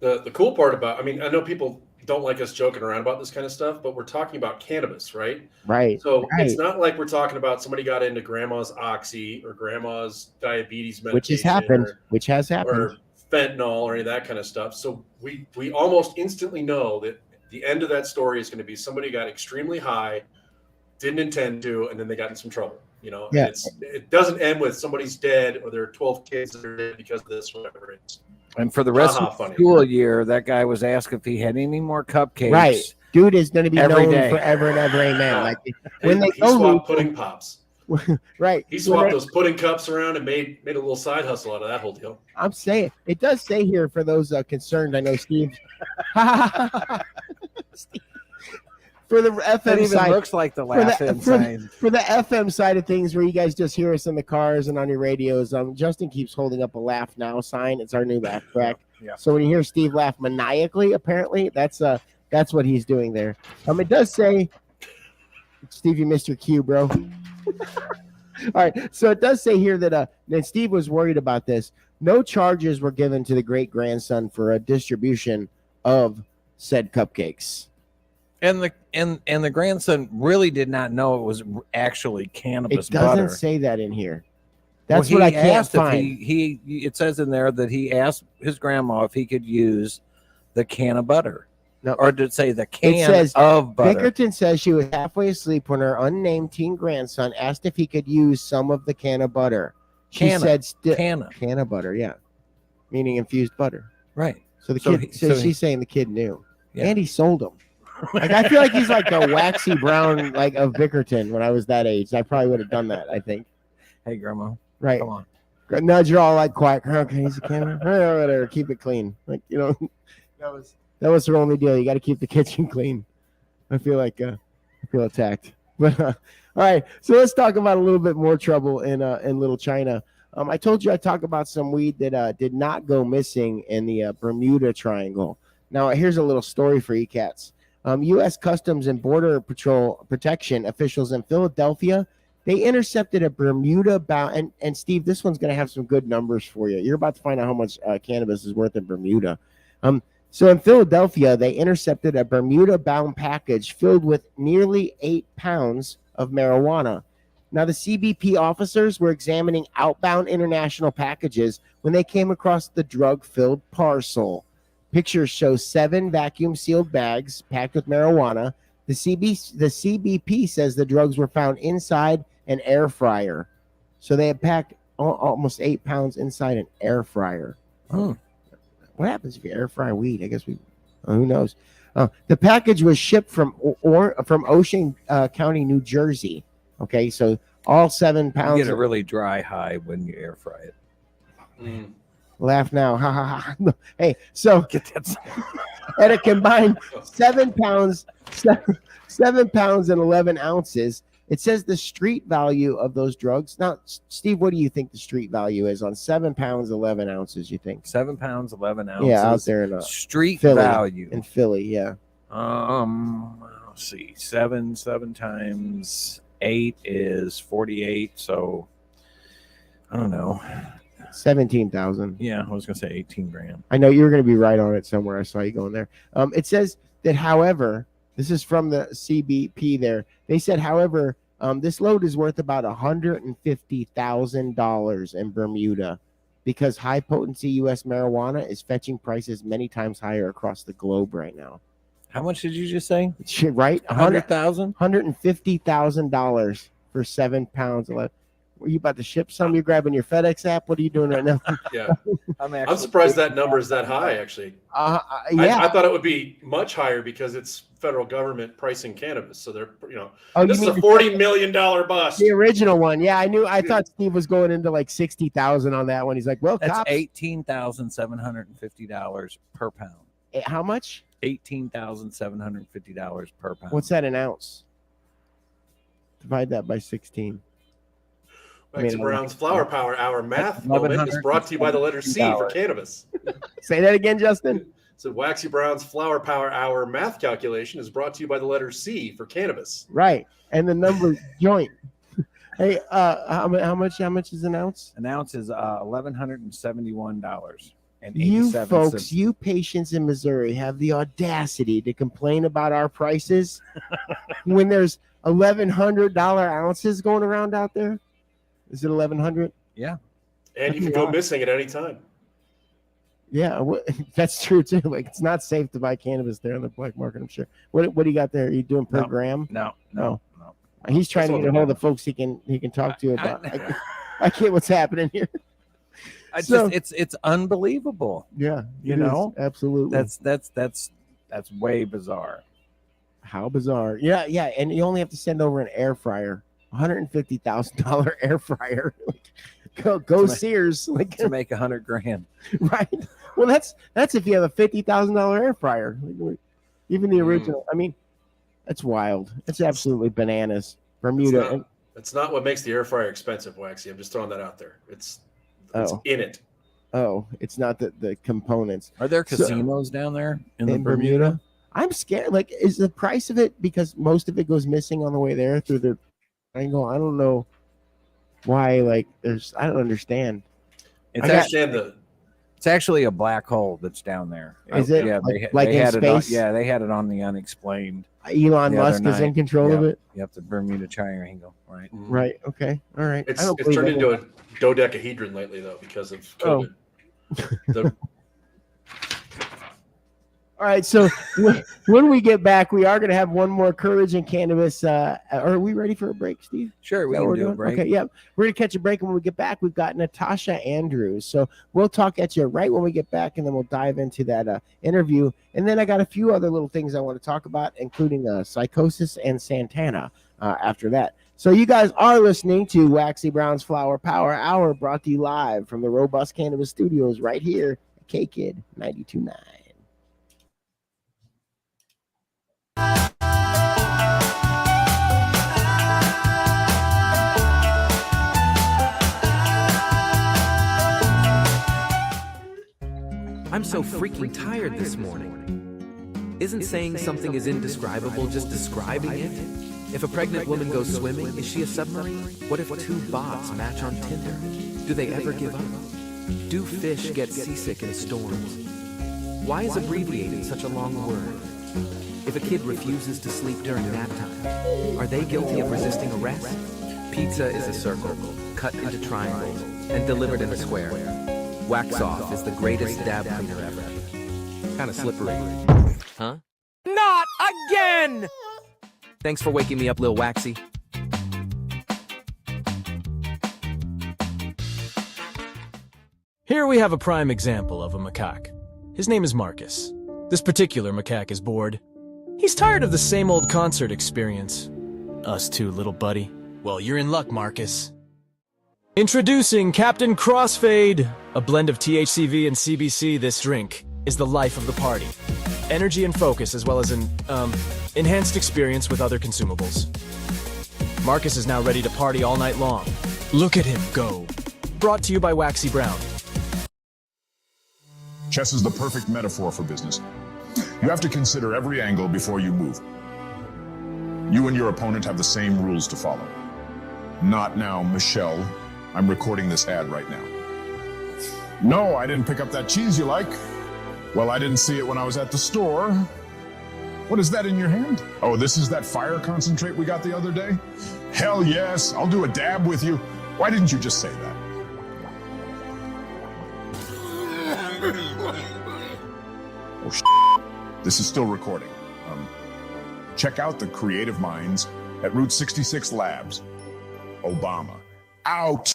The cool part about, I mean, I know people don't like us joking around about this kind of stuff, but we're talking about cannabis, right? Right. So it's not like we're talking about somebody got into grandma's oxy or grandma's diabetes medication, which has happened, or fentanyl or any of that kind of stuff. So we almost instantly know that the end of that story is going to be somebody got extremely high, didn't intend to, and then they got in some trouble. You know, yeah. It doesn't end with somebody's dead or there are 12 kids that are dead because of this, whatever it is. And for the rest of the school year, that guy was asked if he had any more cupcakes. Right. Dude is going to be known day. forever and ever. Amen. Like when they swapped pudding pops. Right. He swapped those pudding cups around and made a little side hustle out of that whole deal. I'm saying it does say here for those concerned. I know Steve. For the FM side, looks like the laughing sign. For the FM side of things, where you guys just hear us in the cars and on your radios, Justin keeps holding up a laugh now sign. It's our new laugh track. Yeah. So when you hear Steve laugh maniacally, apparently that's what he's doing there. It does say, Steve, you missed your cue, bro. All right. So it does say here that Steve was worried about this. No charges were given to the great grandson for a distribution of said cupcakes. And the grandson really did not know it was actually cannabis butter. It doesn't butter. say that in here. That's what I can't find. It says in there that he asked his grandma if he could use the can of butter. No, or did it say the can of butter? Bickerton says she was halfway asleep when her unnamed teen grandson asked if he could use some of the can of butter. She said can of butter, yeah. Meaning infused butter. Right. So the kid she's saying the kid knew. Yeah. And he sold them. Like I feel like he's like the Waxy Brown like of Bickerton when I was that age. I probably would have done that, I think. Hey grandma. Right. Come on. Nudge you're all like quiet. Okay, he's a camera. Whatever. Keep it clean. Like, you know, that was her only deal. You got to keep the kitchen clean. I feel attacked. But all right, so let's talk about a little bit more trouble in Little China. I told you I'd talk about some weed that did not go missing in the Bermuda Triangle. Now, here's a little story for you cats. U.S. Customs and Border Patrol protection officials in Philadelphia They intercepted a Bermuda bound, and Steve, this one's going to have some good numbers for you. You're about to find out how much cannabis is worth in Bermuda. So in Philadelphia, they intercepted a Bermuda-bound package filled with nearly 8 pounds of marijuana. Now, the CBP officers were examining outbound international packages when they came across the drug-filled parcel. Pictures show 7 vacuum-sealed bags packed with marijuana. The CBP says the drugs were found inside an air fryer. So they had packed almost 8 pounds inside an air fryer. Oh. What happens if you air fry weed? I guess who knows? The package was shipped from Ocean County, New Jersey. Okay, so all 7 pounds. You get a really dry high when you air fry it. Laugh now. Ha ha ha. Hey, so Get that. at a combined 7 pounds, 7 pounds and 11 ounces. It says the street value of those drugs. Now, Steve, what do you think the street value is on 7 pounds, 11 ounces? You think 7 pounds, 11 ounces. Yeah, out there in street Philly, value in Philly. Yeah. Let's see. 7 times 8 is 48. So I don't know. 17,000. Yeah, I was gonna say 18 grand. I know you were going to be right on it somewhere. I saw you going there. It says that, however, this is from the CBP there. They said, however, this load is worth about $150,000 in Bermuda because high potency U.S. marijuana is fetching prices many times higher across the globe right now. How much did you just say? Right? 100,000? $150,000 for 7 pounds. Were you about to ship some? You're grabbing your FedEx app? What are you doing right now? Yeah. I'm surprised that number is that high, actually. Yeah. I thought it would be much higher because it's federal government pricing cannabis. So they're, this is a $40 million bust. The original one. Yeah, I thought Steve was going into like 60,000 on that one. He's like, well, that's $18,750 per pound. How much? $18,750 per pound. What's that, an ounce? Divide that by 16. Waxy Brown's Flower Power Hour math moment is brought to you by the letter C for cannabis. Say that again, Justin. So Waxy Brown's Flower Power Hour math calculation is brought to you by the letter C for cannabis. Right, and the number joint. Hey, how much is an ounce? An ounce is $1,171. You folks, you patients in Missouri have the audacity to complain about our prices when there's $1,100 ounces going around out there. Is it 1,100? Yeah. And you can go missing at any time. Yeah, that's true too. Like, it's not safe to buy cannabis there on the black market, I'm sure. What do you got there? Are you doing per gram? No. He's trying to get a hold of the folks he can talk to about. I get what's happening here. It's unbelievable. Yeah, you know, absolutely. That's way bizarre. How bizarre? Yeah, and you only have to send over an air fryer. $150,000 air fryer. Go Sears. Like to make $100 grand. Right. Well, that's if you have a $50,000 air fryer. Even the original. I mean, that's wild. It's absolutely bananas. Bermuda. It's not what makes the air fryer expensive, Waxy. I'm just throwing that out there. It's in it. Oh, it's not the components. Are there casinos down there in Bermuda? I'm scared. Like, is the price of it because most of it goes missing on the way there through the angle? I don't know why. Like, I don't understand. It's actually a black hole that's down there. Is it? Yeah, like they in had space? it on, they had it on the unexplained. Elon Musk is in control of it. Yep, the Bermuda Triangle, right? Right. Okay. All right. It's turned into a dodecahedron lately, though, because of COVID. All right, so when we get back, we are going to have one more Courage and Cannabis. Are we ready for a break, Steve? Sure, we can do a break. Okay, yeah. We're going to catch a break, and when we get back, we've got Natasha Andrews. So we'll talk at you right when we get back, and then we'll dive into that interview. And then I got a few other little things I want to talk about, including psychosis and Santana after that. So you guys are listening to Waxy Brown's Flower Power Hour, brought to you live from the Robust Cannabis Studios right here at K-Kid 92.9. I'm so freaking tired this morning. Isn't saying something is indescribable just describing it? If a pregnant woman goes swimming, is she a submarine? What if two bots match on Tinder? Do they ever give up? Do fish get seasick in storms? Why is abbreviated such a long word? If a kid refuses to sleep during nap time, are they guilty of resisting arrest? Pizza is a circle, cut into triangles, and delivered in a square. Wax Off is the greatest dab cleaner ever. Kinda slippery. Huh? Not again! Thanks for waking me up, Lil Waxy. Here we have a prime example of a macaque. His name is Marcus. This particular macaque is bored. He's tired of the same old concert experience. Us too, little buddy. Well, you're in luck, Marcus. Introducing Captain Crossfade. A blend of THCV and CBC, this drink is the life of the party. Energy and focus, as well as an, enhanced experience with other consumables. Marcus is now ready to party all night long. Look at him go. Brought to you by Waxy Brown. Chess is the perfect metaphor for business. You have to consider every angle before you move. You and your opponent have the same rules to follow. Not now, Michelle. I'm recording this ad right now. No, I didn't pick up that cheese you like. Well, I didn't see it when I was at the store. What is that in your hand? Oh, this is that fire concentrate we got the other day? Hell yes, I'll do a dab with you. Why didn't you just say that? Oh, this is still recording. Check out the creative minds at Route 66 Labs. Obama. Out!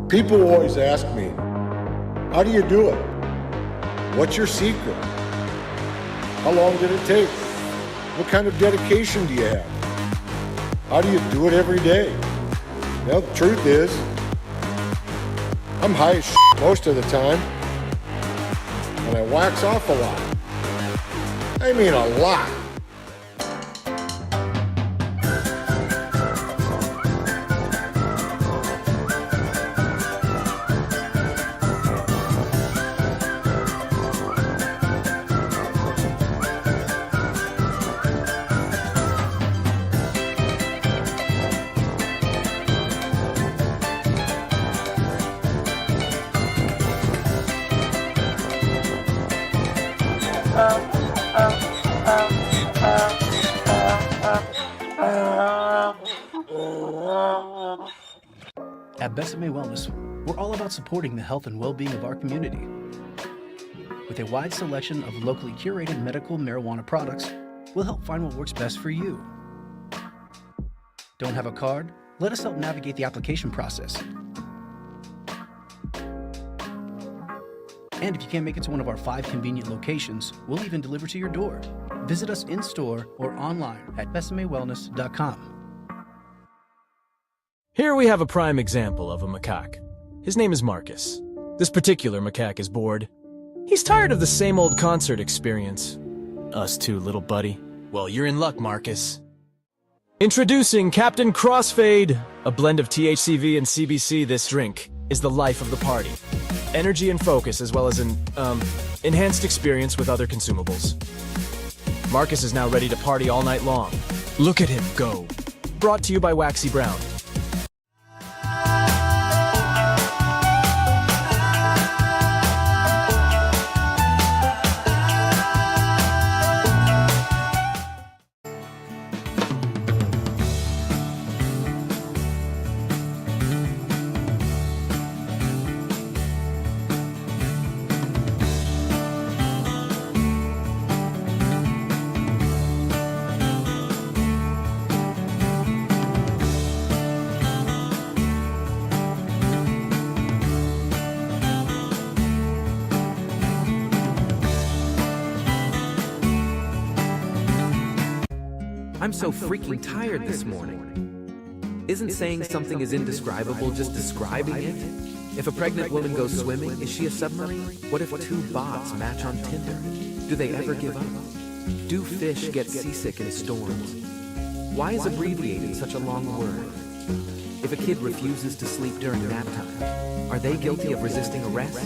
People always ask me, how do you do it? What's your secret? How long did it take? What kind of dedication do you have? How do you do it every day? Well, the truth is, I'm high as shit most of the time, and I wax off a lot. I mean a lot. At BesaMe Wellness, we're all about supporting the health and well-being of our community. With a wide selection of locally curated medical marijuana products, we'll help find what works best for you. Don't have a card? Let us help navigate the application process. And if you can't make it to one of our 5 convenient locations, we'll even deliver to your door. Visit us in-store or online at besamewellness.com. Here we have a prime example of a macaque. His name is Marcus. This particular macaque is bored. He's tired of the same old concert experience. Us too, little buddy. Well, you're in luck, Marcus. Introducing Captain Crossfade, a blend of THCV and CBC. This drink is the life of the party. Energy and focus, as well as an, enhanced experience with other consumables. Marcus is now ready to party all night long. Look at him go. Brought to you by Waxy Brown. I'm so freaking tired this morning. Isn't saying something is indescribable just describing it? If a pregnant woman goes swimming, is she a submarine? What if two bots match on Tinder? Do they ever give up? Do fish get seasick in storms? Why is abbreviated such a long word? If a kid refuses to sleep during nap time, are they guilty of resisting arrest?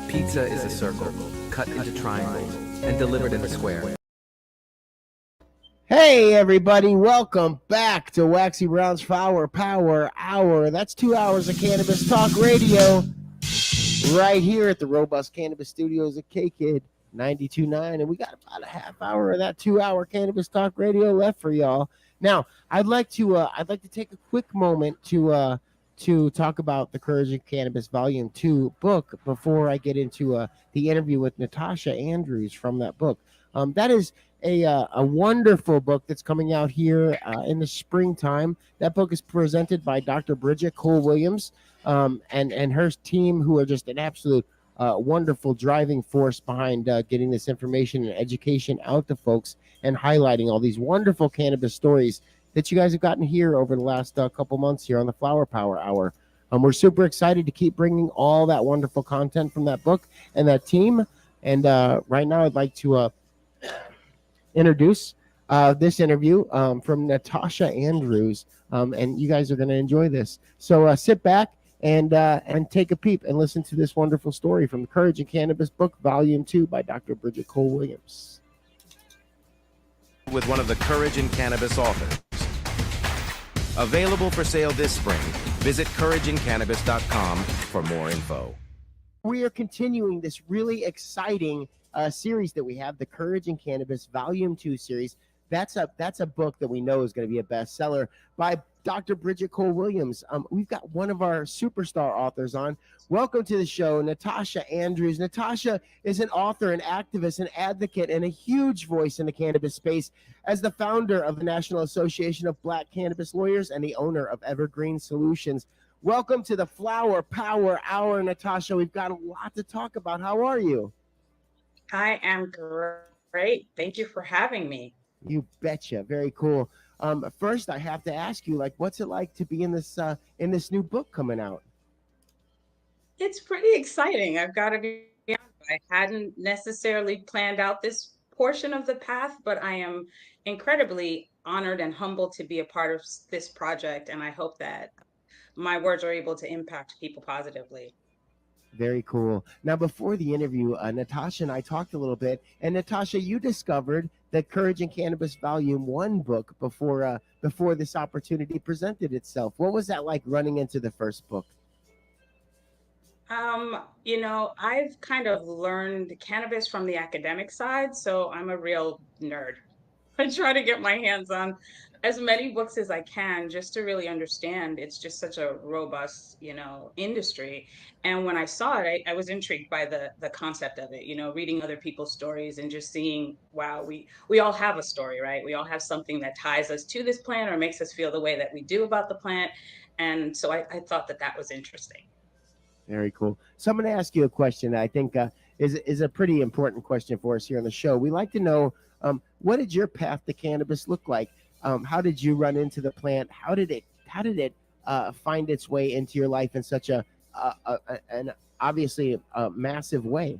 Pizza is a circle, cut into triangles, and delivered in a square. Hey everybody, welcome back to Waxy Brown's Flower Power Hour. That's 2 hours of cannabis talk radio right here at the Robust Cannabis Studios at K-Kid 92.9, and we got about a half hour of that 2 hour cannabis talk radio left for y'all. Now, I'd like to take a quick moment to talk about the Courage in Cannabis Volume 2 book before I get into the interview with Natasha Andrews from that book. That is a wonderful book that's coming out here in the springtime. That book is presented by Dr. Bridget Cole-Williams and her team, who are just an absolute wonderful driving force behind getting this information and education out to folks and highlighting all these wonderful cannabis stories that you guys have gotten here over the last couple months here on the Flower Power Hour. We're super excited to keep bringing all that wonderful content from that book and that team. And right now I'd like to introduce this interview from Natasha Andrews, and you guys are going to enjoy this. So sit back and take a peep and listen to this wonderful story from the Courage in Cannabis book, Volume 2 by Dr. Bridget Cole-Williams. With one of the Courage in Cannabis authors. Available for sale this spring. Visit courageincannabis.com for more info. We are continuing this really exciting series that we have, the Courage in Cannabis Volume 2 series. That's a book that we know is going to be a bestseller by Dr. Bridget Cole-Williams. We've got one of our superstar authors on. Welcome to the show, Natasha Andrews. Natasha is an author, an activist, an advocate, and a huge voice in the cannabis space as the founder of the National Association of Black Cannabis Lawyers and the owner of Evergreen Solutions. Welcome to the Flower Power Hour, Natasha. We've got a lot to talk about. How are you? I am great. Thank you for having me. You betcha. Very cool. First, I have to ask you, what's it like to be in this new book coming out? It's pretty exciting. I've got to be honest. I hadn't necessarily planned out this portion of the path, but I am incredibly honored and humbled to be a part of this project, and I hope that my words are able to impact people positively. Very cool. Now, before the interview, Natasha and I talked a little bit, and Natasha, you discovered the Courage in Cannabis Volume 1 book before this opportunity presented itself. What was that like running into the first book? I've kind of learned cannabis from the academic side, so I'm a real nerd. I try to get my hands on as many books as I can just to really understand. It's just such a robust, industry. And when I saw it, I was intrigued by the concept of it, reading other people's stories and just seeing, wow, we all have a story, right? We all have something that ties us to this plant or makes us feel the way that we do about the plant. And so I thought that was interesting. Very cool. So I'm going to ask you a question that I think is a pretty important question for us here on the show. We like to know What did your path to cannabis look like? How did you run into the plant? How did it find its way into your life in such an obviously a massive way?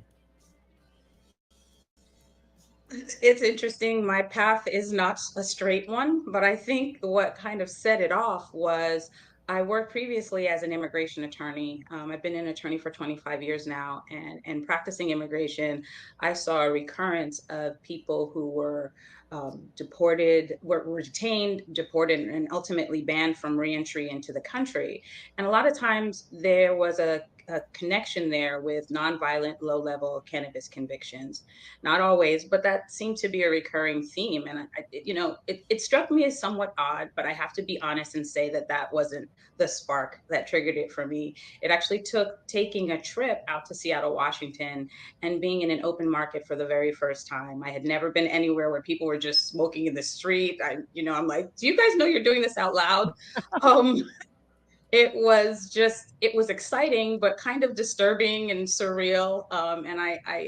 It's interesting. My path is not a straight one, but I think what kind of set it off was I worked previously as an immigration attorney. I've been an attorney for 25 years now, and practicing immigration, I saw a recurrence of people who were deported, were detained, deported, and ultimately banned from reentry into the country. And a lot of times there was a connection there with nonviolent, low-level cannabis convictions. Not always, but that seemed to be a recurring theme. And it struck me as somewhat odd, but I have to be honest and say that that wasn't the spark that triggered it for me. It actually took taking a trip out to Seattle, Washington, and being in an open market for the very first time. I had never been anywhere where people were just smoking in the street. I'm like, do you guys know you're doing this out loud? It was exciting, but kind of disturbing and surreal.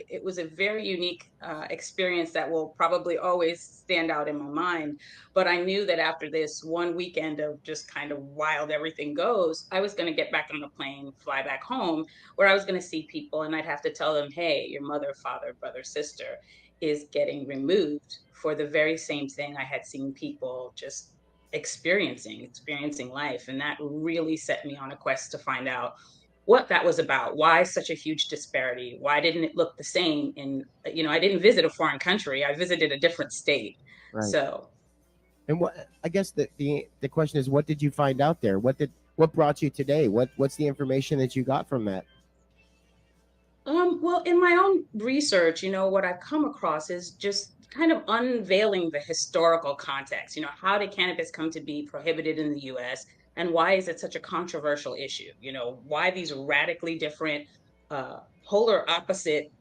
It was a very unique experience that will probably always stand out in my mind. But I knew that after this one weekend of just kind of wild everything goes, I was going to get back on the plane, fly back home, where I was going to see people, and I'd have to tell them, hey, your mother, father, brother, sister is getting removed for the very same thing I had seen people just experiencing life. And that really set me on a quest to find out what that was about. Why such a huge disparity? Why didn't it look the same? I didn't visit a foreign country, I visited a different state. Right. So, and what, I guess the question is, what did you find out there? What brought you today? What's the information that you got from that? well, in my own research, what I've come across is just kind of unveiling the historical context. How did cannabis come to be prohibited in the US, and why is it such a controversial issue? Why these radically different, polar opposite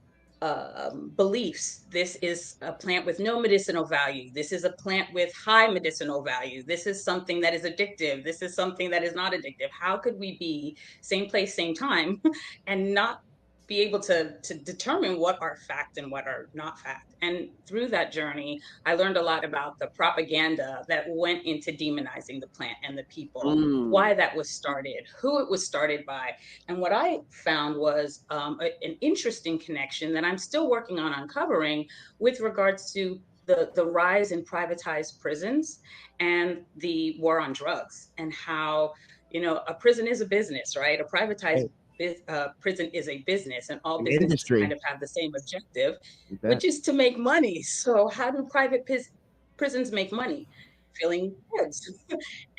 beliefs? This is a plant with no medicinal value. This is a plant with high medicinal value. This is something that is addictive. This is something that is not addictive. How could we be same place, same time, and not be able to determine what are fact and what are not fact? And through that journey, I learned a lot about the propaganda that went into demonizing the plant and the people, why that was started, who it was started by. And what I found was an interesting connection that I'm still working on uncovering with regards to the rise in privatized prisons and the war on drugs, and how a prison is a business, right? A privatized prison is a business, and all businesses industry kind of have the same objective, which is to make money. So how do private prisons make money? Filling beds.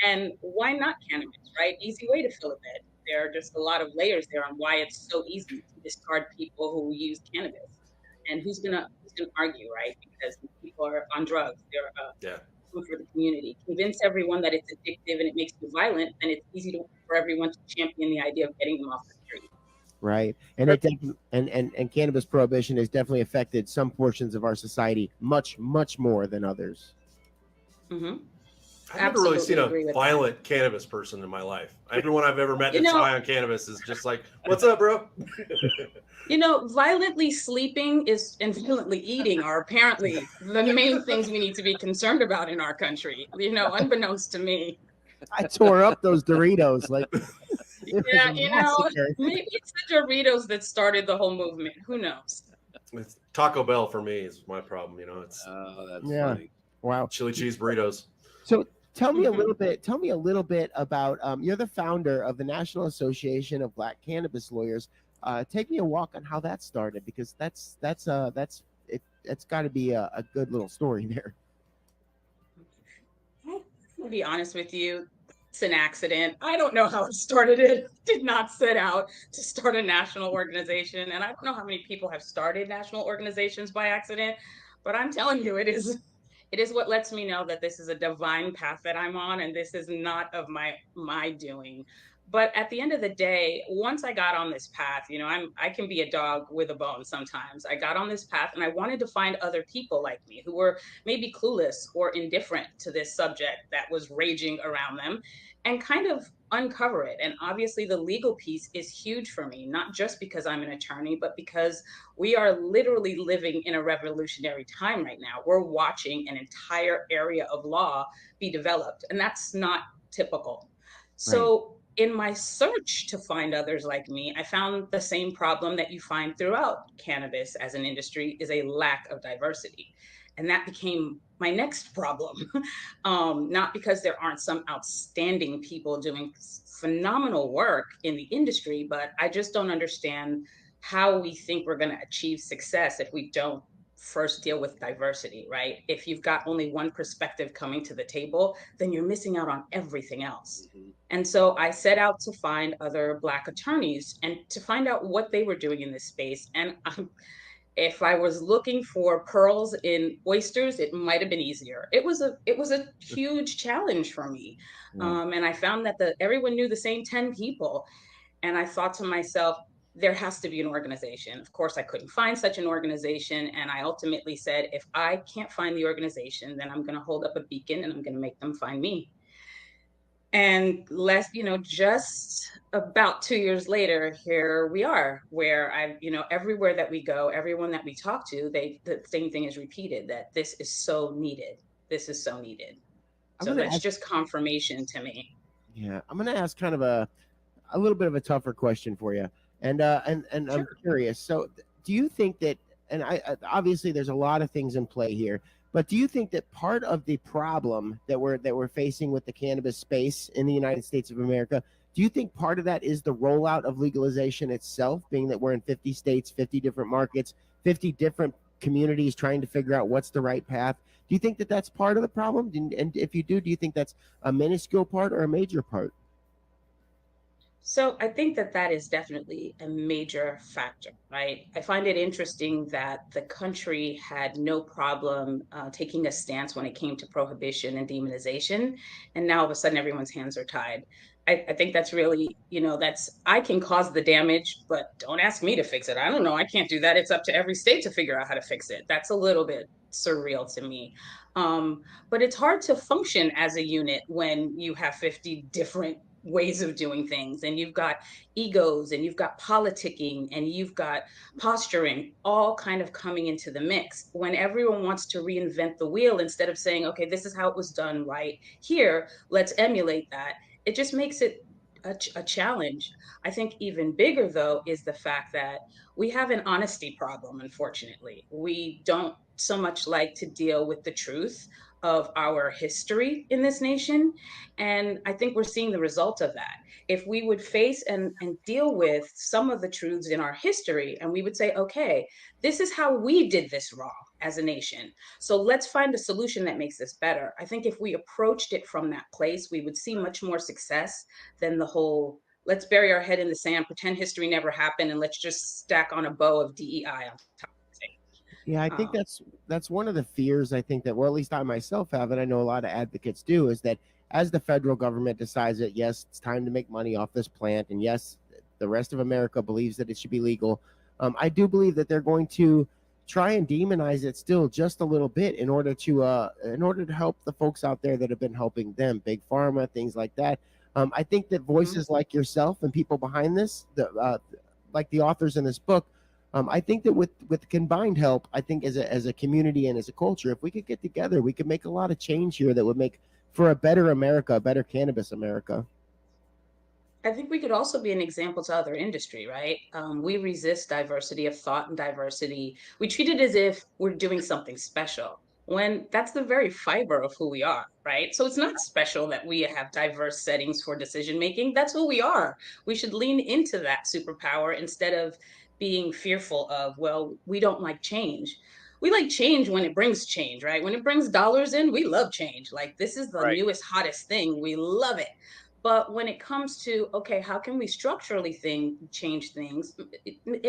And why not cannabis, right? Easy way to fill a bed. There are just a lot of layers there on why it's so easy to discard people who use cannabis. And who's gonna argue, right? Because people are on drugs. They're for the community. Convince everyone that it's addictive and it makes you violent, and it's easy for everyone to champion the idea of getting them off the street. Right. And and cannabis prohibition has definitely affected some portions of our society much more than others. I've never really seen a violent cannabis person in my life. Everyone I've ever met that's high on cannabis is just like, what's up, bro? Violently sleeping and violently eating are apparently the main things we need to be concerned about in our country, unbeknownst to me. I tore up those Doritos. Yeah, maybe it's the Doritos that started the whole movement. Who knows? It's Taco Bell for me is my problem. It's that's funny. Wow. Chili cheese burritos. So tell me a little bit about you're the founder of the National Association of Black Cannabis Lawyers. Take me a walk on how that started, because that's got to be a good little story there. To be honest with you, it's an accident. I don't know how it started. It did not set out to start a national organization, and I don't know how many people have started national organizations by accident, but I'm telling you, it is what lets me know that this is a divine path that I'm on, and this is not of my doing. But at the end of the day, once I got on this path, I can be a dog with a bone sometimes. I got on this path and I wanted to find other people like me who were maybe clueless or indifferent to this subject that was raging around them, and kind of uncover it. And obviously the legal piece is huge for me, not just because I'm an attorney, but because we are literally living in a revolutionary time right now. We're watching an entire area of law be developed, and that's not typical. So in my search to find others like me, I found the same problem that you find throughout cannabis as an industry, is a lack of diversity. And that became my next problem. Not because there aren't some outstanding people doing phenomenal work in the industry, but I just don't understand how we think we're going to achieve success if we don't first deal with diversity, right? If you've got only one perspective coming to the table, then you're missing out on everything else. And so I set out to find other Black attorneys and to find out what they were doing in this space. And if I was looking for pearls in oysters, it might have been easier. It was a huge challenge for me. And I found that everyone knew the same 10 people. And I thought to myself, there has to be an organization. Of course, I couldn't find such an organization. And I ultimately said, if I can't find the organization, then I'm going to hold up a beacon and I'm going to make them find me. And just about 2 years later, here we are, where everywhere that we go, everyone that we talk to, the same thing is repeated, that this is so needed. This is so needed. So that's just confirmation to me. Yeah, I'm going to ask kind of a little bit of a tougher question for you. And Sure. I'm curious. So do you think that, and I obviously there's a lot of things in play here, but do you think that part of the problem that we're facing with the cannabis space in the United States of America, do you think part of that is the rollout of legalization itself, being that we're in 50 states, 50 different markets, 50 different communities trying to figure out what's the right path? Do you think that that's part of the problem? And if you do you think that's a minuscule part or a major part? So I think that is definitely a major factor, right? I find it interesting that the country had no problem taking a stance when it came to prohibition and demonization, and now all of a sudden everyone's hands are tied. I think that's really, I can cause the damage, but don't ask me to fix it. I don't know. I can't do that. It's up to every state to figure out how to fix it. That's a little bit surreal to me. But it's hard to function as a unit when you have 50 different ways of doing things, and you've got egos, and you've got politicking, and you've got posturing, all kind of coming into the mix, when everyone wants to reinvent the wheel instead of saying, okay, this is how it was done right here, let's emulate that. It just makes it a challenge. I think even bigger, though, is the fact that we have an honesty problem. Unfortunately, we don't so much like to deal with the truth of our history in this nation. And I think we're seeing the result of that. If we would face and deal with some of the truths in our history, and we would say, okay, this is how we did this wrong as a nation, so let's find a solution that makes this better. I think if we approached it from that place, we would see much more success than the whole, let's bury our head in the sand, pretend history never happened, and let's just stack on a bow of DEI on top. Yeah, I think that's one of the fears, I think, that, well, at least I myself have, and I know a lot of advocates do, is that as the federal government decides that, yes, it's time to make money off this plant, and yes, the rest of America believes that it should be legal, I do believe that they're going to try and demonize it still just a little bit in order to help the folks out there that have been helping them, big pharma, things like that. I think that voices like yourself and people behind this, like the authors in this book, I think that with combined help, I think as a community and as a culture, if we could get together, we could make a lot of change here that would make for a better America, a better cannabis America. I think we could also be an example to other industry, right? We resist diversity of thought and diversity. We treat it as if we're doing something special, when that's the very fiber of who we are, right? So it's not special that we have diverse settings for decision making. That's who we are. We should lean into that superpower instead of being fearful of, well, we don't like change. We like change when it brings change, right? When it brings dollars in, we love change. Like, this is the newest, hottest thing. We love it. But when it comes to, okay, how can we structurally change things?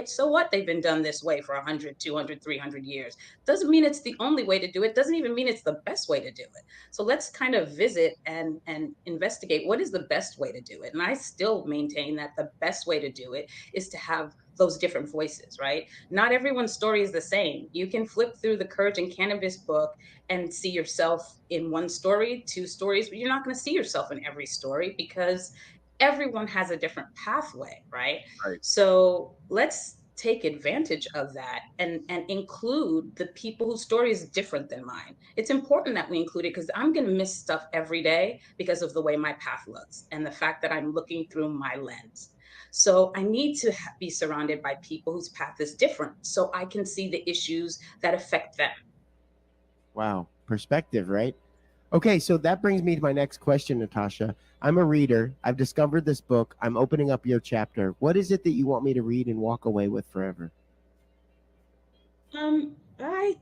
So what, they've been done this way for 100, 200, 300 years. Doesn't mean it's the only way to do it. Doesn't even mean it's the best way to do it. So let's kind of visit and investigate what is the best way to do it. And I still maintain that the best way to do it is to have those different voices, right? Not everyone's story is the same. You can flip through the Courage in Cannabis book and see yourself in one story, two stories, but you're not going to see yourself in every story because everyone has a different pathway, right? So let's take advantage of that and include the people whose story is different than mine. It's important that we include it because I'm going to miss stuff every day because of the way my path looks and the fact that I'm looking through my lens. So I need to be surrounded by people whose path is different so I can see the issues that affect them. Wow. Perspective, right? Okay, so that brings me to my next question, Natasha. I'm a reader. I've discovered this book. I'm opening up your chapter. What is it that you want me to read and walk away with forever? I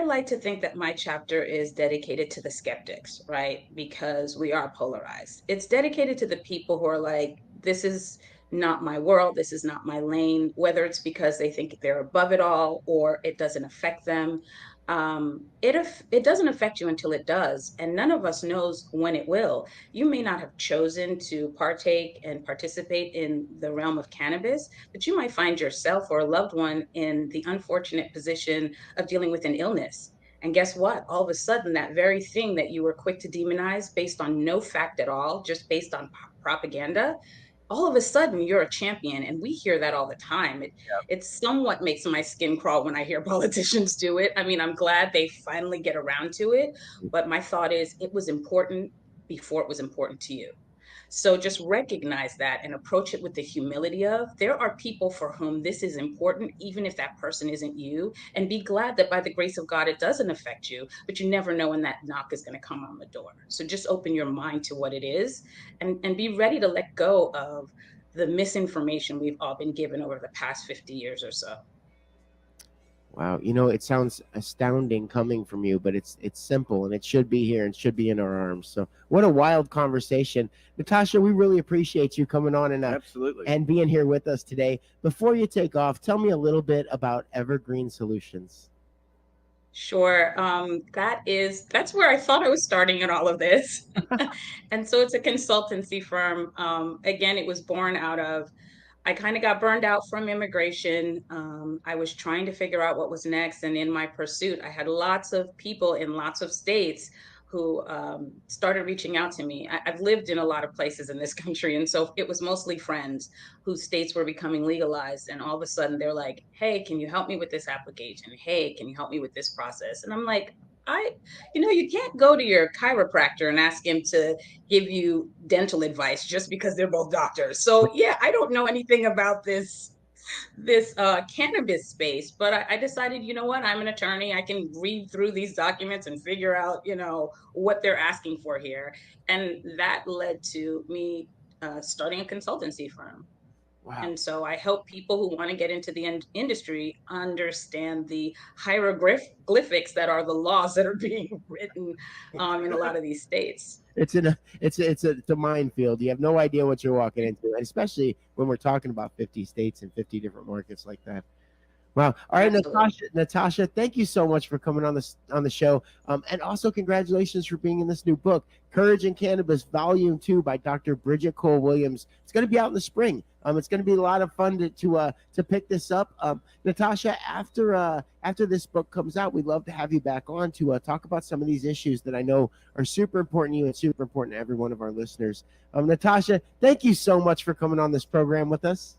like to think that my chapter is dedicated to the skeptics, right? Because we are polarized. It's dedicated to the people who are like, this is not my world, this is not my lane, whether it's because they think they're above it all or it doesn't affect them. It doesn't affect you until it does, and none of us knows when it will. You may not have chosen to partake and participate in the realm of cannabis, but you might find yourself or a loved one in the unfortunate position of dealing with an illness. And guess what? All of a sudden, that very thing that you were quick to demonize based on no fact at all, just based on propaganda, all of a sudden you're a champion. And we hear that all the time. It somewhat makes my skin crawl when I hear politicians do it. I mean, I'm glad they finally get around to it. But my thought is it was important before it was important to you. So just recognize that and approach it with the humility of there are people for whom this is important, even if that person isn't you. And be glad that by the grace of God, it doesn't affect you, but you never know when that knock is going to come on the door. So just open your mind to what it is and be ready to let go of the misinformation we've all been given over the past 50 years or so. Wow, you know, it sounds astounding coming from you, but it's simple and it should be here and should be in our arms. So what a wild conversation. Natasha, we really appreciate you coming on and Absolutely. and being here with us today. Before you take off, tell me a little bit about Evergreen Solutions. Sure. That's where I thought I was starting in all of this. And so it's a consultancy firm. Again, it was born out of I kind of got burned out from immigration. I was trying to figure out what was next. And in my pursuit, I had lots of people in lots of states who started reaching out to me. I've lived in a lot of places in this country. And so it was mostly friends whose states were becoming legalized. And all of a sudden they're like, hey, can you help me with this application? Hey, can you help me with this process? And I'm like, you can't go to your chiropractor and ask him to give you dental advice just because they're both doctors. So yeah, I don't know anything about this cannabis space, but I decided, you know what, I'm an attorney. I can read through these documents and figure out, what they're asking for here. And that led to me starting a consultancy firm. Wow. And so I help people who want to get into the industry understand the hieroglyphics that are the laws that are being written in a lot of these states. It's a minefield. You have no idea what you're walking into, and especially when we're talking about 50 states and 50 different markets like that. Wow. All right, Natasha, thank you so much for coming on the show. And also congratulations for being in this new book, Courage in Cannabis, Volume 2 by Dr. Bridget Cole Williams. It's going to be out in the spring. It's going to be a lot of fun to pick this up. Natasha, after this book comes out, we'd love to have you back on to talk about some of these issues that I know are super important to you and super important to every one of our listeners. Natasha, thank you so much for coming on this program with us.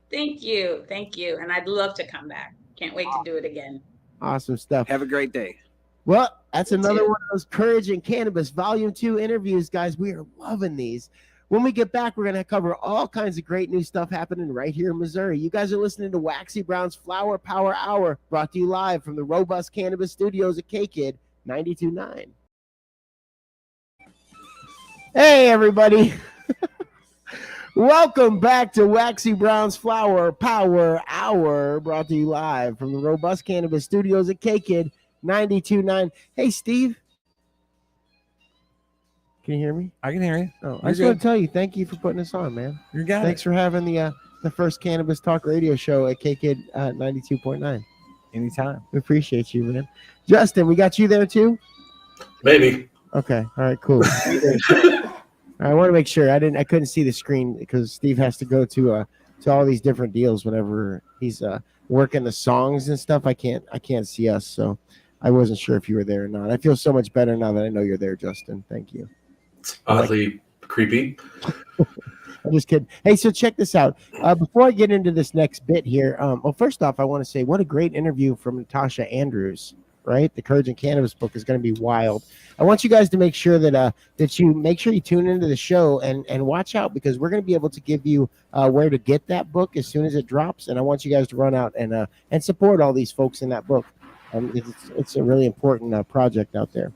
Thank you. And I'd love to come back. Can't wait to do it again. Awesome stuff. Have a great day. Well, that's another one of those Courage in Cannabis Volume 2 interviews, guys. We are loving these. When we get back, we're going to cover all kinds of great new stuff happening right here in Missouri. You guys are listening to Waxy Brown's Flower Power Hour, brought to you live from the Robust Cannabis Studios at K-Kid 92.9. Hey, everybody. Welcome back to Waxy Brown's Flower Power Hour, brought to you live from the Robust Cannabis Studios at K-Kid 92.9. Hey, Steve. Can you hear me? I can hear you. Oh, I You're just want good. to tell you, thank you for putting us on, man. You got Thanks for having the first Cannabis Talk radio show at KKID 92.9. Anytime. We appreciate you, man. Justin, we got you there too? Maybe. Okay. All right, cool. I want to make sure I couldn't see the screen because Steve has to go to all these different deals whenever he's working the songs and stuff. I can't see us, so I wasn't sure if you were there or not. I feel so much better now that I know you're there, Justin. Thank you. Oddly creepy. I'm just kidding. Hey, so check this out. Before I get into this next bit here, well, first off, I want to say what a great interview from Natasha Andrews. Right, the Courage in Cannabis book is going to be wild. I want you guys to make sure that you make sure you tune into the show and watch out because we're going to be able to give you where to get that book as soon as it drops. And I want you guys to run out and support all these folks in that book. It's a really important project out there.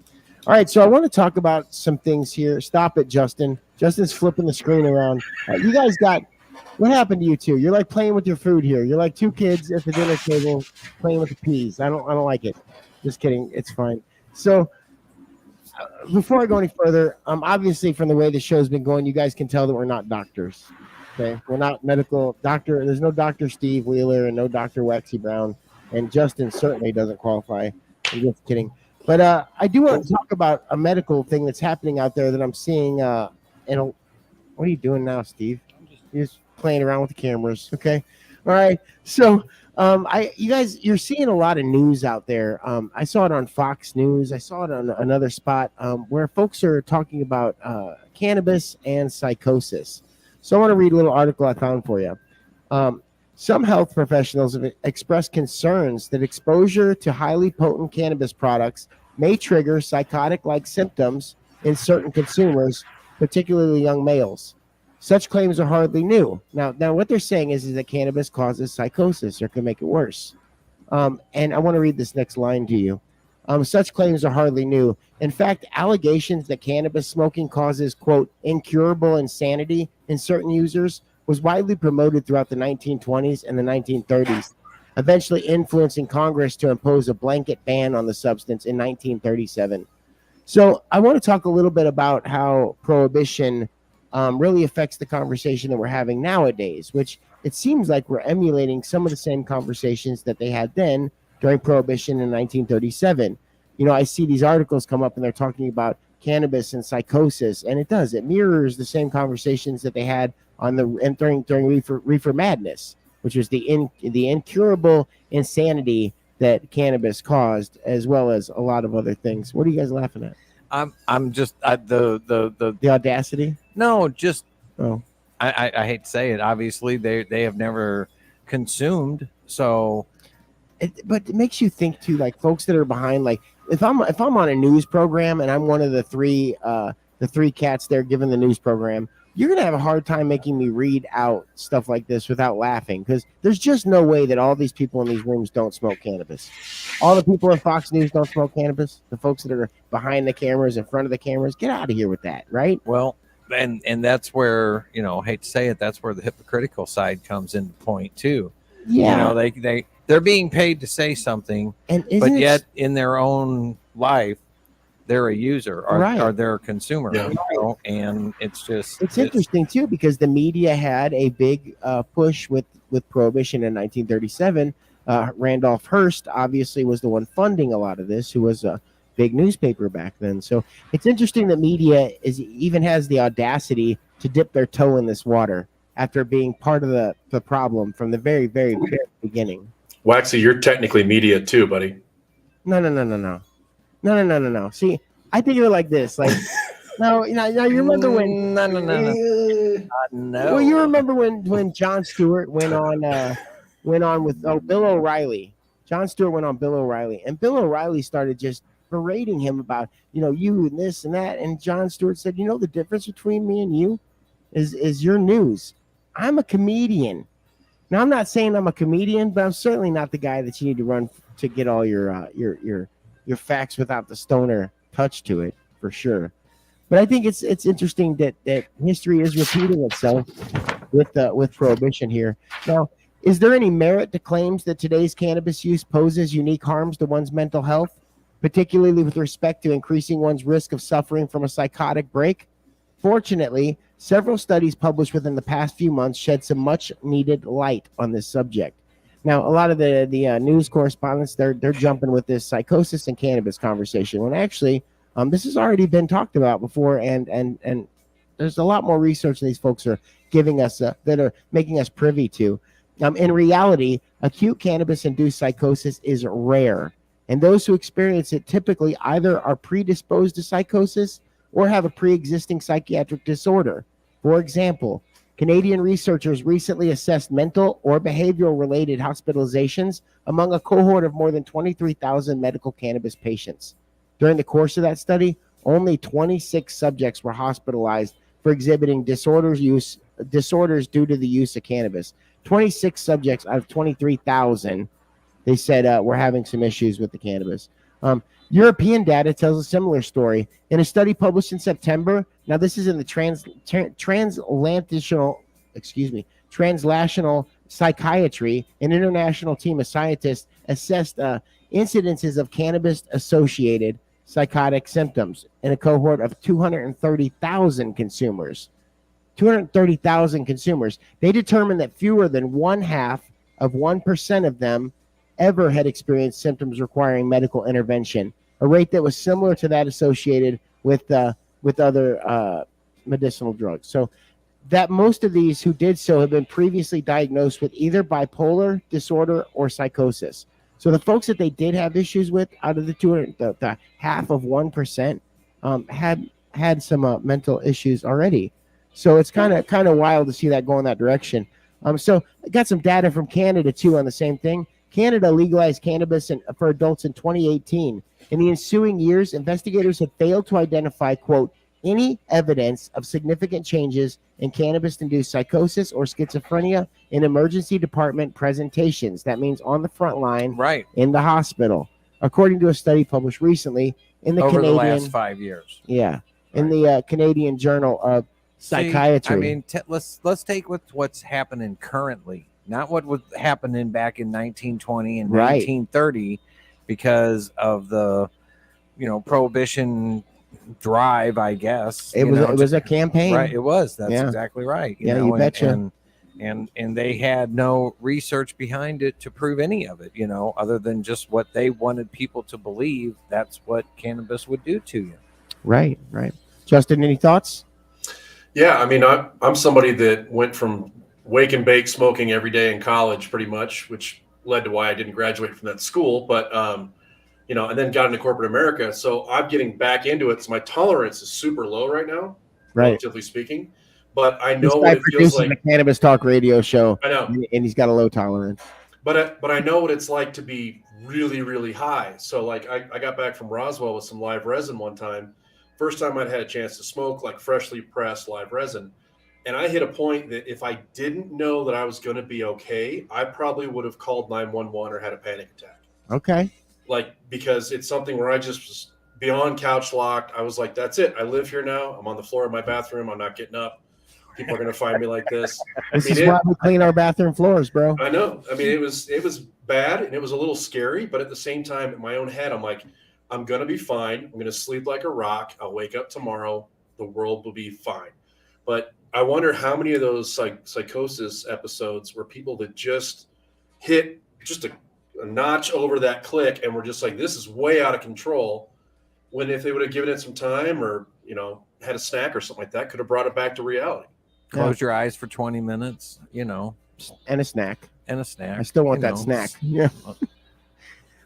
All right, so I want to talk about some things here. Stop it, Justin. Justin's flipping the screen around. You guys got what happened to you two? You're like playing with your food here. You're like two kids at the dinner table playing with the peas. I don't like it. Just kidding. It's fine. So before I go any further, obviously from the way the show's been going, you guys can tell that we're not doctors. Okay, we're not medical doctor. There's no Dr. Steve Wheeler and no Dr. Waxy Brown, and Justin certainly doesn't qualify. I'm just kidding. But I do want to talk about a medical thing that's happening out there that I'm seeing. What are you doing now, Steve? You're just playing around with the cameras. Okay. All right. So you guys, you're seeing a lot of news out there. I saw it on Fox News. I saw it on another spot where folks are talking about cannabis and psychosis. So I want to read a little article I found for you. Some health professionals have expressed concerns that exposure to highly potent cannabis products may trigger psychotic-like symptoms in certain consumers, particularly young males. Such claims are hardly new. Now what they're saying is that cannabis causes psychosis or can make it worse. And I want to read this next line to you. Such claims are hardly new. In fact, allegations that cannabis smoking causes, quote, incurable insanity in certain users was widely promoted throughout the 1920s and the 1930s, eventually influencing Congress to impose a blanket ban on the substance in 1937. So I want to talk a little bit about how prohibition really affects the conversation that we're having nowadays, which it seems like we're emulating some of the same conversations that they had then during Prohibition in 1937. You know, I see these articles come up and they're talking about cannabis and psychosis, and it mirrors the same conversations that they had during reefer madness, which was the incurable insanity that cannabis caused, as well as a lot of other things. What are you guys laughing at? I'm just the audacity. No, just I hate to say it. Obviously, they have never consumed, so. But it makes you think too, like folks that are behind, like if I'm on a news program and I'm one of the three cats there giving the news program, you're gonna have a hard time making me read out stuff like this without laughing, because there's just no way that all these people in these rooms don't smoke cannabis. All the people in Fox News don't smoke cannabis. The folks that are behind the cameras, in front of the cameras, get out of here with that, right? Well, and that's where, you know, hate to say it, that's where the hypocritical side comes into point too. Yeah. You know, they're being paid to say something, but yet in their own life, they're a user or they're a consumer. Yeah. You know? And it's interesting too, because the media had a big push with Prohibition in 1937. Randolph Hearst obviously was the one funding a lot of this, who was a big newspaper back then. So it's interesting that media even has the audacity to dip their toe in this water after being part of the problem from the very, very, very beginning. Waxy, you're technically media too, buddy. No. See, I think of it like this. Like, no, you remember when? No. Well, you remember when Jon Stewart went on with Bill O'Reilly. Jon Stewart went on Bill O'Reilly, and Bill O'Reilly started just berating him about, you know, you and this and that. And Jon Stewart said, you know, the difference between me and you is your news. I'm a comedian. Now, I'm not saying I'm a comedian, but I'm certainly not the guy that you need to run to get all your facts without the stoner touch to it, for sure. But I think it's interesting that history is repeating itself with Prohibition here. Now, is there any merit to claims that today's cannabis use poses unique harms to one's mental health? particularly with respect to increasing one's risk of suffering from a psychotic break? Fortunately, several studies published within the past few months shed some much needed light on this subject. Now, a lot of the news correspondents, they're jumping with this psychosis and cannabis conversation, when actually this has already been talked about before, and there's a lot more research these folks are giving us that are making us privy to. In reality, acute cannabis-induced psychosis is rare, and those who experience it typically either are predisposed to psychosis or have a pre-existing psychiatric disorder. For example, Canadian researchers recently assessed mental or behavioral-related hospitalizations among a cohort of more than 23,000 medical cannabis patients. During the course of that study, only 26 subjects were hospitalized for exhibiting disorders due to the use of cannabis. 26 subjects out of 23,000, they said, were having some issues with the cannabis. European data tells a similar story. In a study published in September, now this is in the translational psychiatry, an international team of scientists assessed incidences of cannabis-associated psychotic symptoms in a cohort of 230,000 consumers. 230,000 consumers. They determined that fewer than 0.5% of them ever had experienced symptoms requiring medical intervention, a rate that was similar to that associated with other medicinal drugs. So that most of these who did so have been previously diagnosed with either bipolar disorder or psychosis. So the folks that they did have issues with, out of the 0.5%, had some mental issues already. So it's kind of wild to see that go in that direction. So I got some data from Canada too on the same thing. Canada legalized cannabis for adults in 2018. In the ensuing years, investigators had failed to identify, quote, any evidence of significant changes in cannabis-induced psychosis or schizophrenia in emergency department presentations. That means on the front line, right, in the hospital, according to a study published recently in the over the last 5 years. Yeah, in the Canadian Journal of Psychiatry. See, I mean, let's take what's happening currently, not what was happening back in 1920 and 1930, because of the prohibition drive, I guess. It was a campaign, right? It was. That's exactly right. You betcha. And they had no research behind it to prove any of it, other than just what they wanted people to believe. That's what cannabis would do to you. Right. Justin, any thoughts? Yeah, I mean, I'm somebody that went from wake and bake smoking every day in college, pretty much, which led to why I didn't graduate from that school. But and then got into corporate America. So I'm getting back into it. So my tolerance is super low right now, relatively speaking. But I know what it feels like. The Cannabis Talk radio show. I know, and he's got a low tolerance. But I know what it's like to be really, really high. So like I got back from Roswell with some live resin one time. First time I'd had a chance to smoke like freshly pressed live resin. And I hit a point that if I didn't know that I was going to be okay, I probably would have called 911 or had a panic attack. Okay. Like, because it's something where I just was beyond couch locked. I was like, that's it. I live here now. I'm on the floor of my bathroom. I'm not getting up. People are going to find me like this. This is why we clean our bathroom floors, bro. I know. I mean, it was bad and it was a little scary, but at the same time, in my own head, I'm like, I'm going to be fine. I'm going to sleep like a rock. I'll wake up tomorrow. The world will be fine. But I wonder how many of those psychosis episodes were people that just hit just a notch over that click and were just like, this is way out of control. When if they would have given it some time or, had a snack or something like that, could have brought it back to reality. Close your eyes for 20 minutes, and a snack. I still want that snack. Yeah.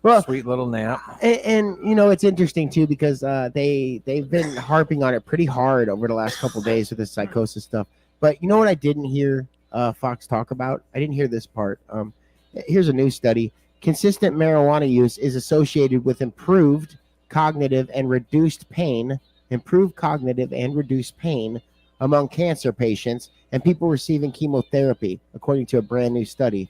Well, sweet little nap. And it's interesting too, because they've been harping on it pretty hard over the last couple of days with the psychosis stuff. But you know what I didn't hear Fox talk about? I didn't hear this part. Here's a new study. Consistent marijuana use is associated with improved cognitive and reduced pain among cancer patients and people receiving chemotherapy, according to a brand new study.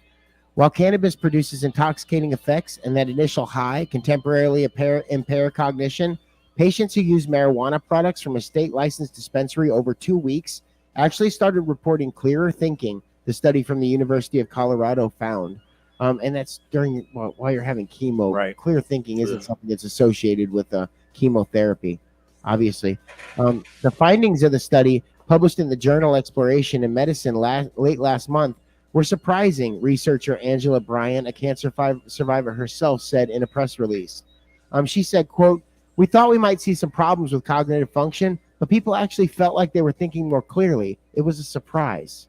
While cannabis produces intoxicating effects and that initial high can temporarily impair cognition, patients who use marijuana products from a state-licensed dispensary over 2 weeks actually started reporting clearer thinking, the study from the University of Colorado found. And that's during while you're having chemo. Right. Clear thinking isn't something that's associated with chemotherapy, obviously. The findings of the study, published in the journal Exploration in Medicine late last month, were surprising, researcher Angela Bryant, a cancer survivor herself, said in a press release. She said, quote, "We thought we might see some problems with cognitive function, but people actually felt like they were thinking more clearly. It was a surprise."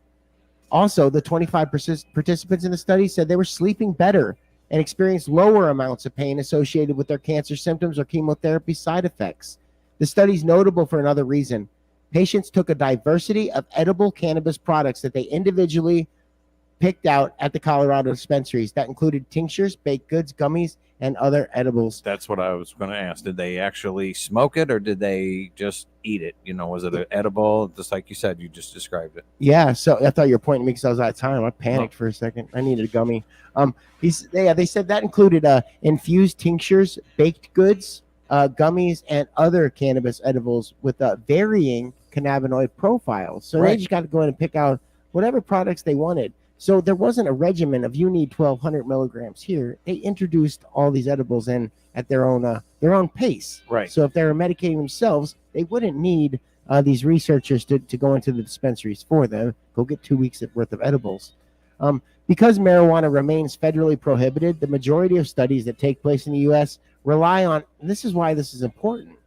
Also, the 25 participants in the study said they were sleeping better and experienced lower amounts of pain associated with their cancer symptoms or chemotherapy side effects. The study is notable for another reason. Patients took a diversity of edible cannabis products that they individually picked out at the Colorado dispensaries. That included tinctures, baked goods, gummies, and other edibles. That's what I was going to ask. Did they actually smoke it or did they just eat it? You know, was it an edible? Just like you said, you just described it. Yeah, so I thought you were pointing at me because I was out of time. I panicked for a second. I needed a gummy. They said that included infused tinctures, baked goods, gummies, and other cannabis edibles with varying cannabinoid profiles. So they just got to go in and pick out whatever products they wanted. So there wasn't a regimen of you need 1,200 milligrams here. They introduced all these edibles in at their own pace. Right. So if they were medicating themselves, they wouldn't need these researchers to go into the dispensaries for them. Go get 2 weeks worth of edibles. Because marijuana remains federally prohibited, the majority of studies that take place in the U.S. rely on. And this is why this is important.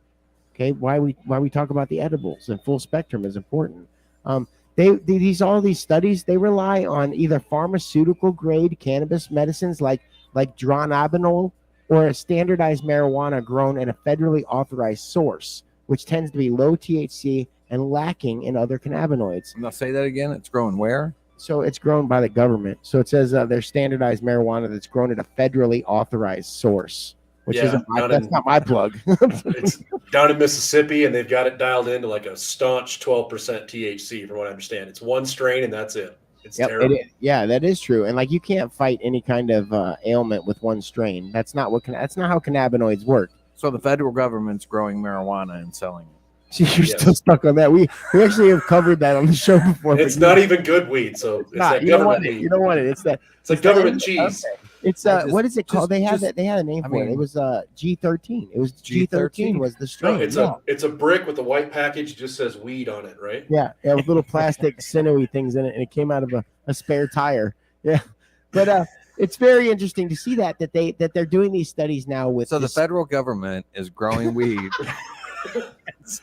Okay, why we talk about the edibles and full spectrum is important. All these studies, they rely on either pharmaceutical grade cannabis medicines like dronabinol or a standardized marijuana grown in a federally authorized source, which tends to be low THC and lacking in other cannabinoids. Now say that again. It's grown where? So it's grown by the government. So it says there's standardized marijuana that's grown at a federally authorized source, which isn't that's not my plug. It's down in Mississippi, and they've got it dialed into like a staunch 12% THC, from what I understand. It's one strain, and that's it. It's terrible. Yeah, that is true. And like you can't fight any kind of ailment with one strain. That's not how cannabinoids work. So the federal government's growing marijuana and selling it. See, you're still stuck on that. We actually have covered that on the show before. It's not even good weed, so it's that government weed. You don't want it. It's like government cheese. Okay. It's what is it called? They had a name for it. It was G13. It was G13 was the strain. No, it's a brick with a white package. It just says weed on it, right? Yeah, with little plastic sinewy things in it, and it came out of a spare tire. Yeah, but it's very interesting to see that they're doing these studies now with. So the federal government is growing weed. Yes.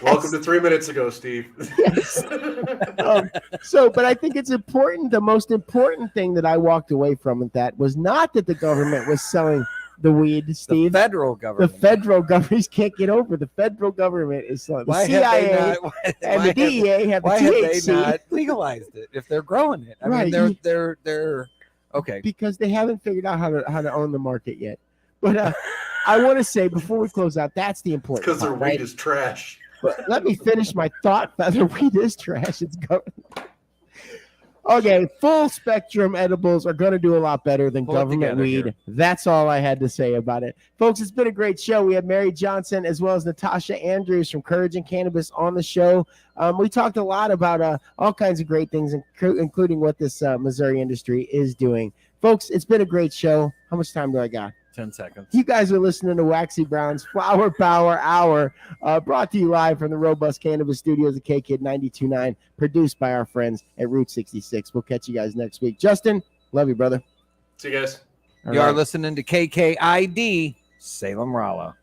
Welcome to 3 minutes ago, Steve. Yes. But I think it's important. The most important thing that I walked away from with that was not that the government was selling the weed, Steve. The federal government. The federal government can't get over. The federal government is selling. The CIA and the DEA have the THC. Why have they not legalized it if they're growing it? I mean, they're okay because they haven't figured out how to own the market yet. But I want to say before we close out, that's the important because their part, weed is trash. But let me finish my thought. Their weed is trash. It's going. Okay, full spectrum edibles are going to do a lot better than government weed. Here. That's all I had to say about it. Folks, it's been a great show. We had Mary Johnson as well as Natasha Andrews from Courage and Cannabis on the show. We talked a lot about all kinds of great things, including what this Missouri industry is doing. Folks, it's been a great show. How much time do I got? 10 seconds. You guys are listening to Waxy Brown's Flower Power Hour, brought to you live from the Robust Cannabis Studios at K-Kid 92.9, produced by our friends at Route 66. We'll catch you guys next week. Justin, love you, brother. See you guys. You are listening to KKID, Salem Rolla.